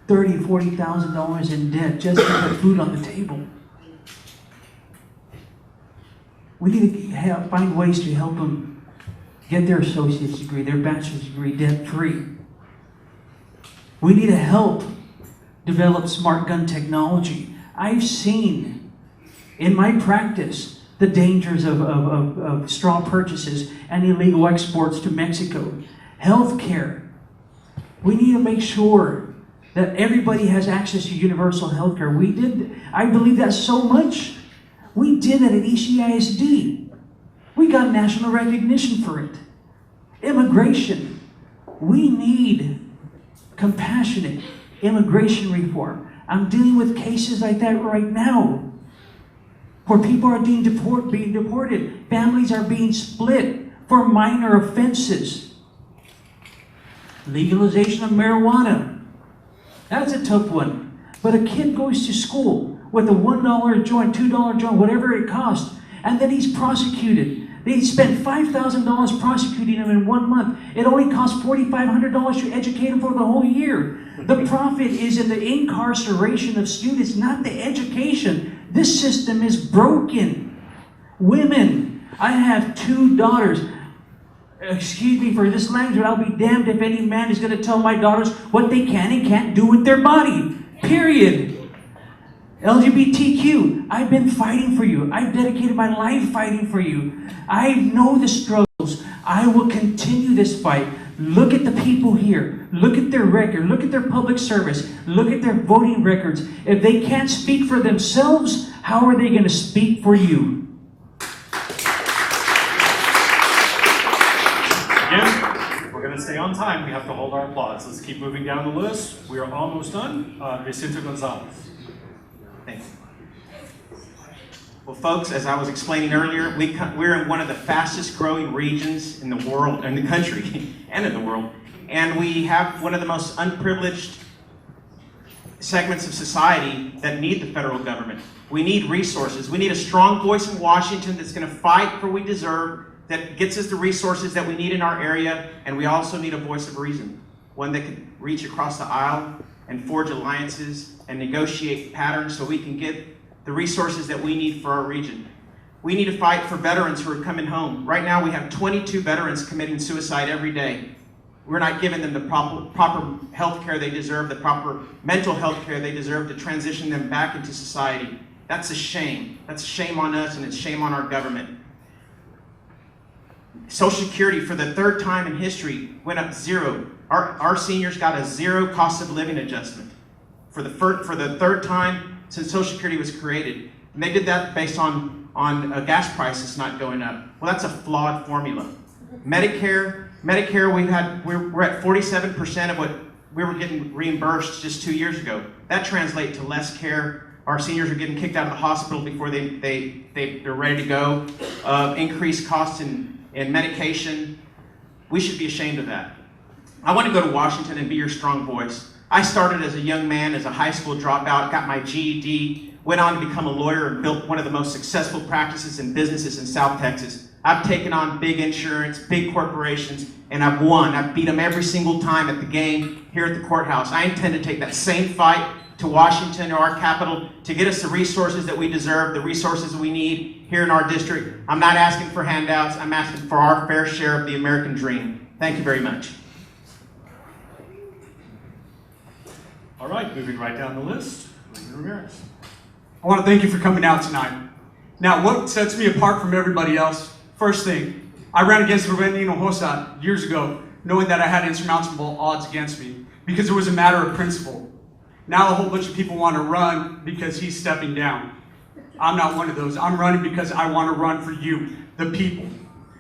$30,000, $40,000 in debt just to put food on the table. We need to find ways to help them get their associate's degree, their bachelor's degree, debt-free. We need to help develop smart gun technology. I've seen in my practice the dangers of straw purchases and illegal exports to Mexico. Healthcare. We need to make sure that everybody has access to universal healthcare. I believe that so much. We did that at ECISD. We got national recognition for it. Immigration. We need compassionate immigration reform. I'm dealing with cases like that right now, where people are being deported. Families are being split for minor offenses. Legalization of marijuana. That's a tough one. But a kid goes to school with a $1 joint, $2 joint, whatever it costs, and then he's prosecuted. They spent $5,000 prosecuting him in 1 month. It only costs $4,500 to educate him for the whole year. The profit is in the incarceration of students, not the education. This system is broken. Women, I have 2 daughters. Excuse me for this language, but I'll be damned if any man is going to tell my daughters what they can and can't do with their body. Period. LGBTQ, I've been fighting for you. I've dedicated my life fighting for you. I know the struggles. I will continue this fight. Look at the people here. Look at their record. Look at their public service. Look at their voting records. If they can't speak for themselves, how are they going to speak for you? Again, we're going to stay on time. We have to hold our applause. Let's keep moving down the list. We are almost done. Vicente Gonzalez. Thanks. Well, folks, as I was explaining earlier, we're in one of the fastest growing regions in the world, in the country, and in the world. And we have one of the most unprivileged segments of society that need the federal government. We need resources. We need a strong voice in Washington that's going to fight for what we deserve, that gets us the resources that we need in our area, and we also need a voice of reason, one that can reach across the aisle and forge alliances and negotiate patterns so we can get the resources that we need for our region. We need to fight for veterans who are coming home. Right now we have 22 veterans committing suicide every day. We're not giving them the proper health care they deserve, the proper mental health care they deserve to transition them back into society. That's a shame. That's a shame on us, and it's shame on our government. Social Security, for the 3rd time in history, went up 0. Our seniors got a 0 cost of living adjustment for the 3rd time since Social Security was created. And they did that based on gas prices not going up. Well, that's a flawed formula. Medicare, we're at 47% of what we were getting reimbursed just 2 years ago. That translates to less care. Our seniors are getting kicked out of the hospital before they're ready to go. Increased costs in medication. We should be ashamed of that. I want to go to Washington and be your strong voice. I started as a young man, as a high school dropout, got my GED, went on to become a lawyer and built one of the most successful practices and businesses in South Texas. I've taken on big insurance, big corporations, and I've won. I've beat them every single time at the game here at the courthouse. I intend to take that same fight to Washington, or our capital, to get us the resources that we deserve, the resources we need here in our district. I'm not asking for handouts. I'm asking for our fair share of the American dream. Thank you very much. All right, moving right down the list, Ramirez. I want to thank you for coming out tonight. Now, what sets me apart from everybody else? First thing, I ran against Ruben O years ago, knowing that I had insurmountable odds against me, because it was a matter of principle. Now a whole bunch of people want to run because he's stepping down. I'm not one of those. I'm running because I want to run for you, the people.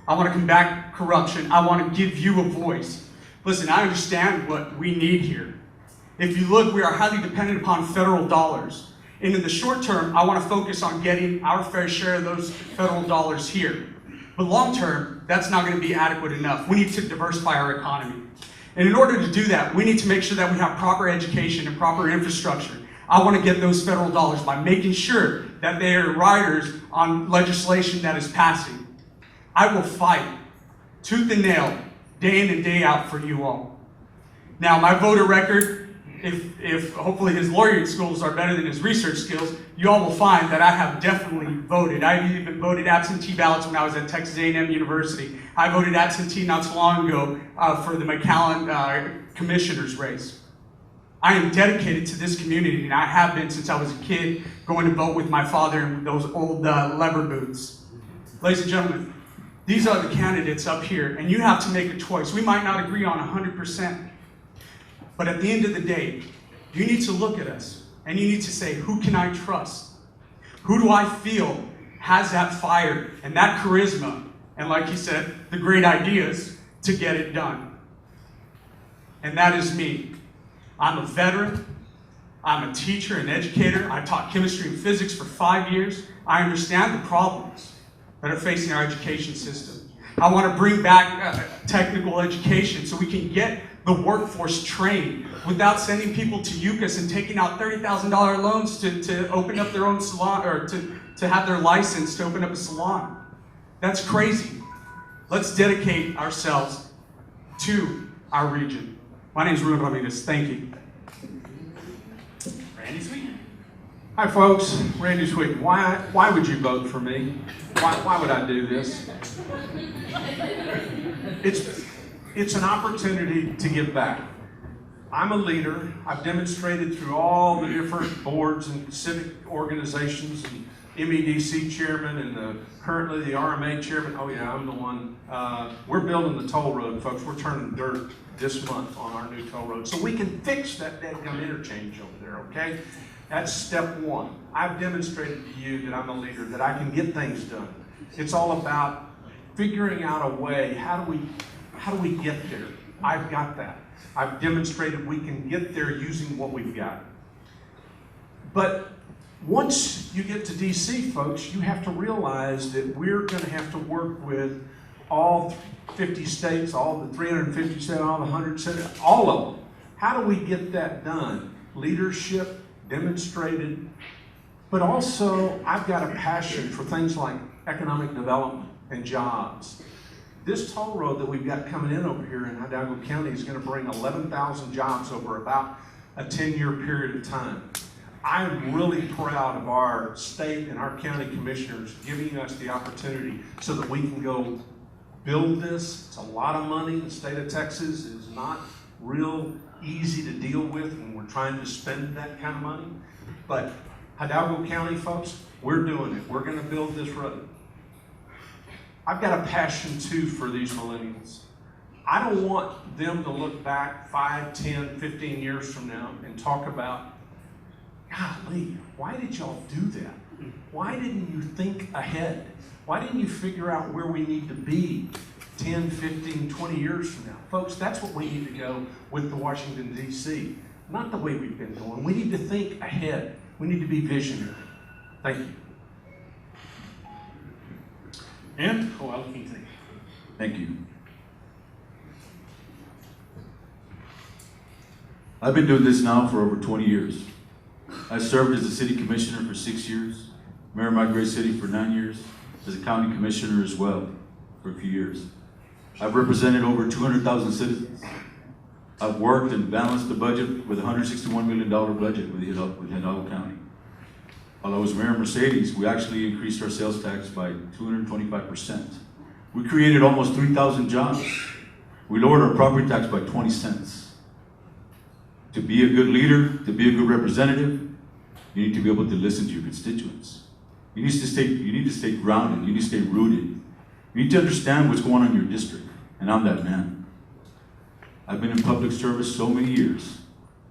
I want to combat corruption. I want to give you a voice. Listen, I understand what we need here. If you look, we are highly dependent upon federal dollars. And in the short term, I want to focus on getting our fair share of those federal dollars here. But long term, that's not going to be adequate enough. We need to diversify our economy. And in order to do that, we need to make sure that we have proper education and proper infrastructure. I want to get those federal dollars by making sure that they are riders on legislation that is passing. I will fight tooth and nail, day in and day out for you all. Now, my voter record, if hopefully his lawyering skills are better than his research skills, you all will find that I have definitely voted. I've even voted absentee ballots when I was at Texas A&M University. I voted absentee not so long ago for the McAllen commissioner's race. I am dedicated to this community, and I have been since I was a kid, going to vote with my father in those old lever booths. Ladies and gentlemen, these are the candidates up here, and you have to make a choice. We might not agree on 100%. But at the end of the day, you need to look at us and you need to say, who can I trust? Who do I feel has that fire and that charisma, and like he said, the great ideas to get it done? And that is me. I'm a veteran. I'm a teacher and educator. I taught chemistry and physics for 5 years. I understand the problems that are facing our education system. I want to bring back technical education so we can get the workforce trained without sending people to UCAS and taking out $30,000 loans to open up their own salon, or to have their license to open up a salon. That's crazy. Let's dedicate ourselves to our region. My name is Ruben Ramirez. Thank you. Randy Sweeten. Hi folks, Randy Sweeten. Why would you vote for me? Why would I do this? It's an opportunity to give back. I'm a leader. I've demonstrated through all the different boards and civic organizations, and MEDC chairman, and currently the RMA chairman. Oh yeah, I'm the one. We're building the toll road, folks. We're turning dirt this month on our new toll road, so we can fix that dadgum interchange over there, okay? That's step one. I've demonstrated to you that I'm a leader, that I can get things done. It's all about figuring out a way. How do we get there? I've got that. I've demonstrated we can get there using what we've got. But once you get to DC, folks, you have to realize that we're going to have to work with all 50 states, all the 350 states, all the 100 states, all of them. How do we get that done? Leadership, demonstrated, but also I've got a passion for things like economic development and jobs. This toll road that we've got coming in over here in Hidalgo County is going to bring 11,000 jobs over about a 10-year period of time. I'm really proud of our state and our county commissioners giving us the opportunity so that we can go build this. It's a lot of money. The state of Texas is not real easy to deal with when we're trying to spend that kind of money. But Hidalgo County folks, we're doing it. We're going to build this road. I've got a passion too for these millennials. I don't want them to look back 5, 10, 15 years from now and talk about, golly, why did y'all do that? Why didn't you think ahead? Why didn't you figure out where we need to be 10, 15, 20 years from now? Folks, that's what we need to go with the Washington, D.C. Not the way we've been going. We need to think ahead. We need to be visionary. Thank you. And Quintanilla. Thank you. I've been doing this now for over 20 years. I served as a city commissioner for 6 years, mayor of my great city for 9 years, as a county commissioner as well. for a few years. I've represented over 200,000 citizens. I've worked and balanced the budget with a $161 million budget within Hidalgo County. While I was mayor of Mercedes, we actually increased our sales tax by 225%. We created almost 3,000 jobs. We lowered our property tax by 20 cents. To be a good leader, to be a good representative, you need to be able to listen to your constituents. You need to stay grounded, you need to stay rooted. You need to understand what's going on in your district, and I'm that man. I've been in public service so many years,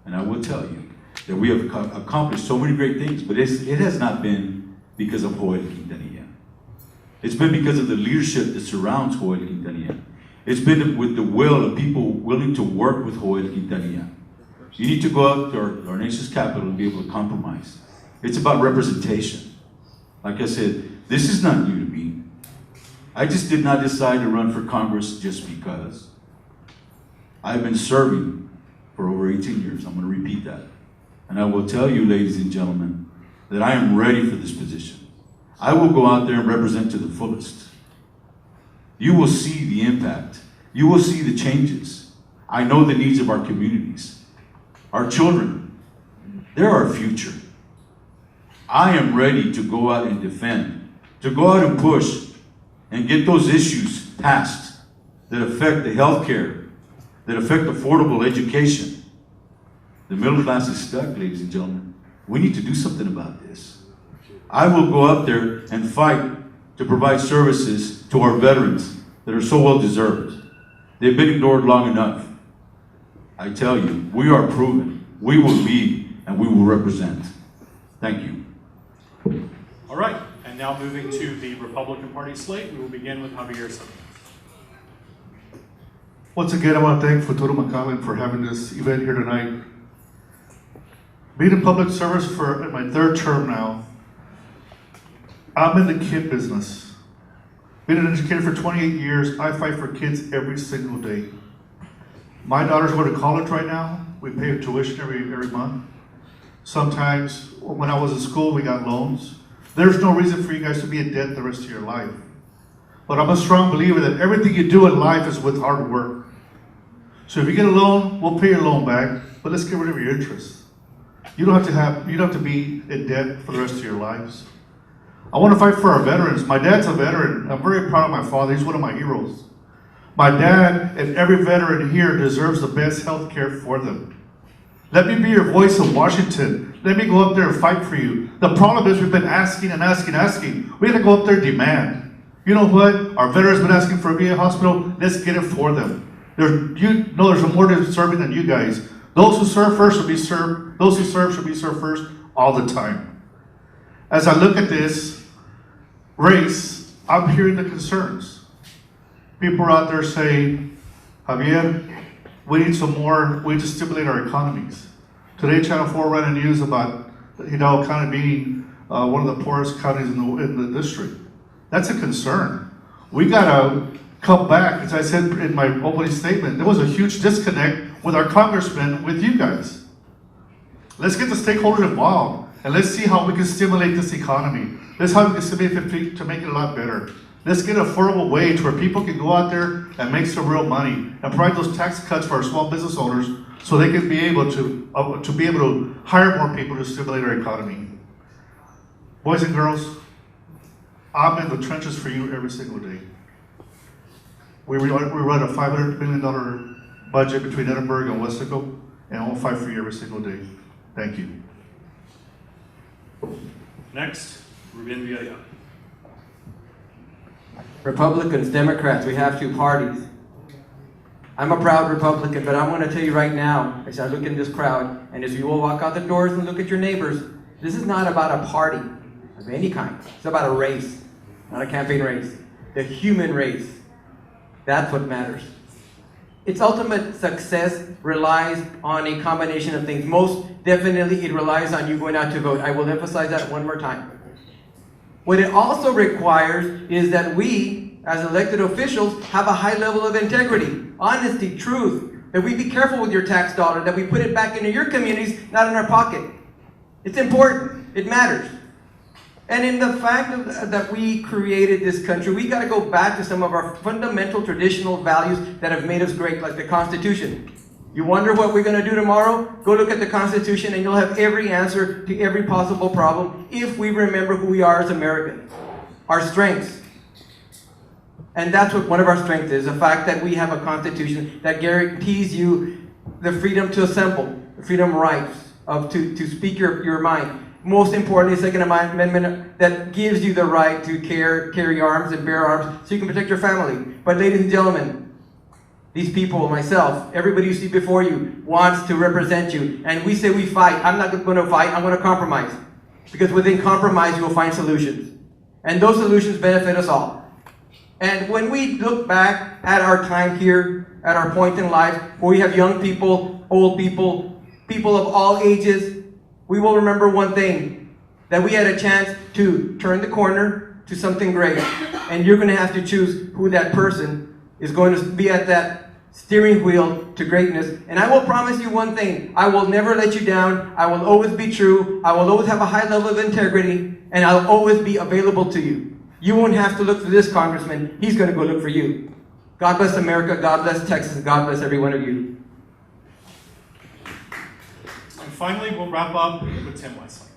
and I will tell you that we have accomplished so many great things, but it has not been because of Joel Quintanilla. It's been because of the leadership that surrounds Joel Quintanilla. It's been with the will of people willing to work with Joel Quintanilla. You need to go out to our nation's capital and be able to compromise. It's about representation. Like I said, this is not new to me. I just did not decide to run for Congress just because. I've been serving for over 18 years. I'm going to repeat that. And I will tell you, ladies and gentlemen, that I am ready for this position. I will go out there and represent to the fullest. You will see the impact. You will see the changes. I know the needs of our communities. Our children, they're our future. I am ready to go out and defend, to go out and push, and get those issues passed that affect the health care, that affect affordable education. The middle class is stuck, ladies and gentlemen. We need to do something about this. I will go up there and fight to provide services to our veterans that are so well deserved. They've been ignored long enough. I tell you, we are proven. We will lead and we will represent. Thank you. All right, and now moving to the Republican Party slate, we will begin with Xavier. Once again, I want to thank Futuro McAllen for having this event here tonight. Being in public service for my third term now, I'm in the kid business. Being an educator for 28 years, I fight for kids every single day. My daughters go to college right now. We pay tuition every month. Sometimes, when I was in school, we got loans. There's no reason for you guys to be in debt the rest of your life. But I'm a strong believer that everything you do in life is with hard work. So if you get a loan, we'll pay your loan back, but let's get rid of your interest. You don't have to be in debt for the rest of your lives. I want to fight for our veterans. My dad's a veteran. I'm very proud of my father. He's one of my heroes. My dad and every veteran here deserves the best health care for them. Let me be your voice in Washington. Let me go up there and fight for you. The problem is we've been asking and asking and asking. We got to go up there and demand. You know what? Our veterans have been asking for a VA hospital. Let's get it for them. There's more to serving than you guys. Those who serve first should be served. Those who serve should be served first all the time. As I look at this race, I'm hearing the concerns. People are out there saying, Javier, we need some more, we need to stimulate our economies. Today, Channel 4 ran a news about Hidalgo County being one of the poorest counties in the district. That's a concern. We gotta come back, as I said in my opening statement, there was a huge disconnect with our congressmen, with you guys. Let's get the stakeholders involved, and let's see how we can stimulate this economy. Let's see how we can stimulate it to make it a lot better. Let's get an affordable wage where people can go out there and make some real money and provide those tax cuts for our small business owners so they can be able to hire more people to stimulate our economy. Boys and girls, I'm in the trenches for you every single day. We run a $500 million budget between Edinburgh and Westley, and we'll fight for you every single day. Thank you. Next, Ruben Villarreal. Republicans, Democrats, we have two parties. I'm a proud Republican, but I'm going to tell you right now, as I look in this crowd, and as you all walk out the doors and look at your neighbors, this is not about a party of any kind. It's about a race, not a campaign race. The human race. That's what matters. Its ultimate success relies on a combination of things. Most definitely, it relies on you going out to vote. I will emphasize that one more time. What it also requires is that we, as elected officials, have a high level of integrity, honesty, truth, that we be careful with your tax dollar, that we put it back into your communities, not in our pocket. It's important. It matters. And in the fact that we created this country, we got to go back to some of our fundamental traditional values that have made us great, like the Constitution. You wonder what we're going to do tomorrow? Go look at the Constitution and you'll have every answer to every possible problem if we remember who we are as Americans, our strengths. And that's what one of our strengths is, the fact that we have a Constitution that guarantees you the freedom to assemble, the freedom rights to speak your mind. Most importantly, the Second Amendment that gives you the right to carry arms and bear arms so you can protect your family. But ladies and gentlemen, these people, myself, everybody you see before you wants to represent you. And we say we fight. I'm not going to fight, I'm going to compromise. Because within compromise, you will find solutions. And those solutions benefit us all. And when we look back at our time here, at our point in life, where we have young people, old people, people of all ages, we will remember one thing, that we had a chance to turn the corner to something great. And you're going to have to choose who that person is going to be at that steering wheel to greatness. And I will promise you one thing, I will never let you down. I will always be true. I will always have a high level of integrity, and I'll always be available to you. You won't have to look for this congressman. He's going to go look for you. God bless America. God bless Texas. God bless every one of you. And finally, we'll wrap up with Tim Westley.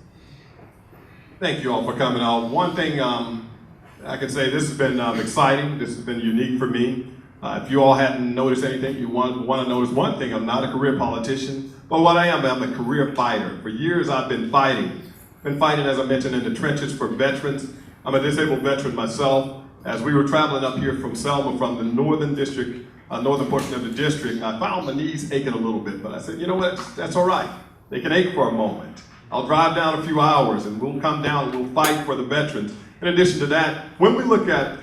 Thank you all for coming out. One thing I can say, this has been exciting. This has been unique for me. If you all hadn't noticed anything, you want to notice one thing. I'm not a career politician, but what I am, I'm a career fighter. For years, I've been fighting. As I mentioned, in the trenches for veterans. I'm a disabled veteran myself. As we were traveling up here from Selma, from the northern district, northern portion of the district, I found my knees aching a little bit, but I said, you know what, that's all right. They can ache for a moment. I'll drive down a few hours and we'll come down and we'll fight for the veterans. In addition to that, when we look at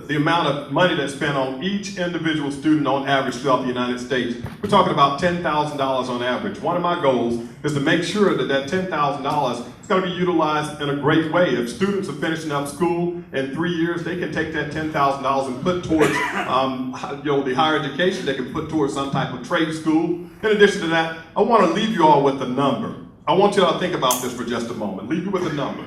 the amount of money that's spent on each individual student on average throughout the United States, we're talking about $10,000 on average. One of my goals is to make sure that that $10,000 is going to be utilized in a great way. If students are finishing up school in 3 years, they can take that $10,000 and put towards the higher education. They can put towards some type of trade school. In addition to that, I want to leave you all with a number. I want you all to think about this for just a moment. Leave you with a number.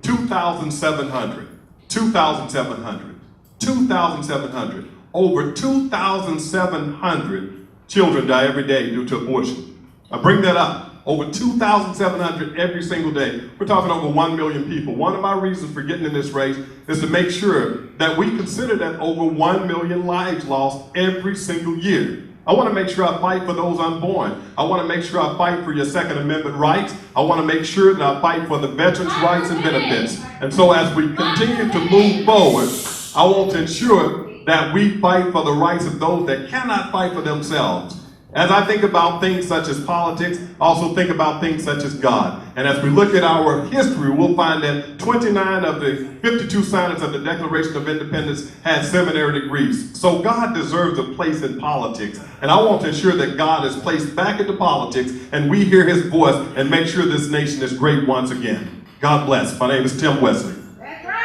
2,700. 2,700. 2,700. Over 2,700 children die every day due to abortion. I bring that up. Over 2,700 every single day. We're talking over 1 million people. One of my reasons for getting in this race is to make sure that we consider that over 1 million lives lost every single year. I want to make sure I fight for those unborn. I want to make sure I fight for your Second Amendment rights. I want to make sure that I fight for the veterans' rights and benefits. And so as we continue to move forward, I want to ensure that we fight for the rights of those that cannot fight for themselves. As I think about things such as politics, I also think about things such as God. And as we look at our history, we'll find that 29 of the 52 signers of the Declaration of Independence had seminary degrees. So God deserves a place in politics. And I want to ensure that God is placed back into politics and we hear his voice and make sure this nation is great once again. God bless. My name is Tim Westley. That's right.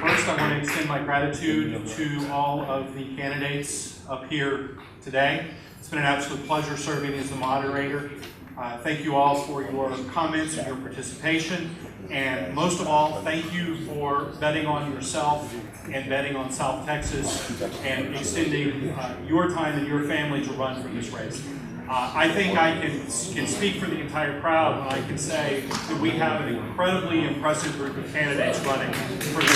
First, I want to extend my gratitude to all of the candidates up here today. It's been an absolute pleasure serving as the moderator. Thank you all for your comments and your participation. And most of all, thank you for betting on yourself and betting on South Texas and extending your time and your family to run for this race. I think I can speak for the entire crowd when I can say that we have an incredibly impressive group of candidates running for this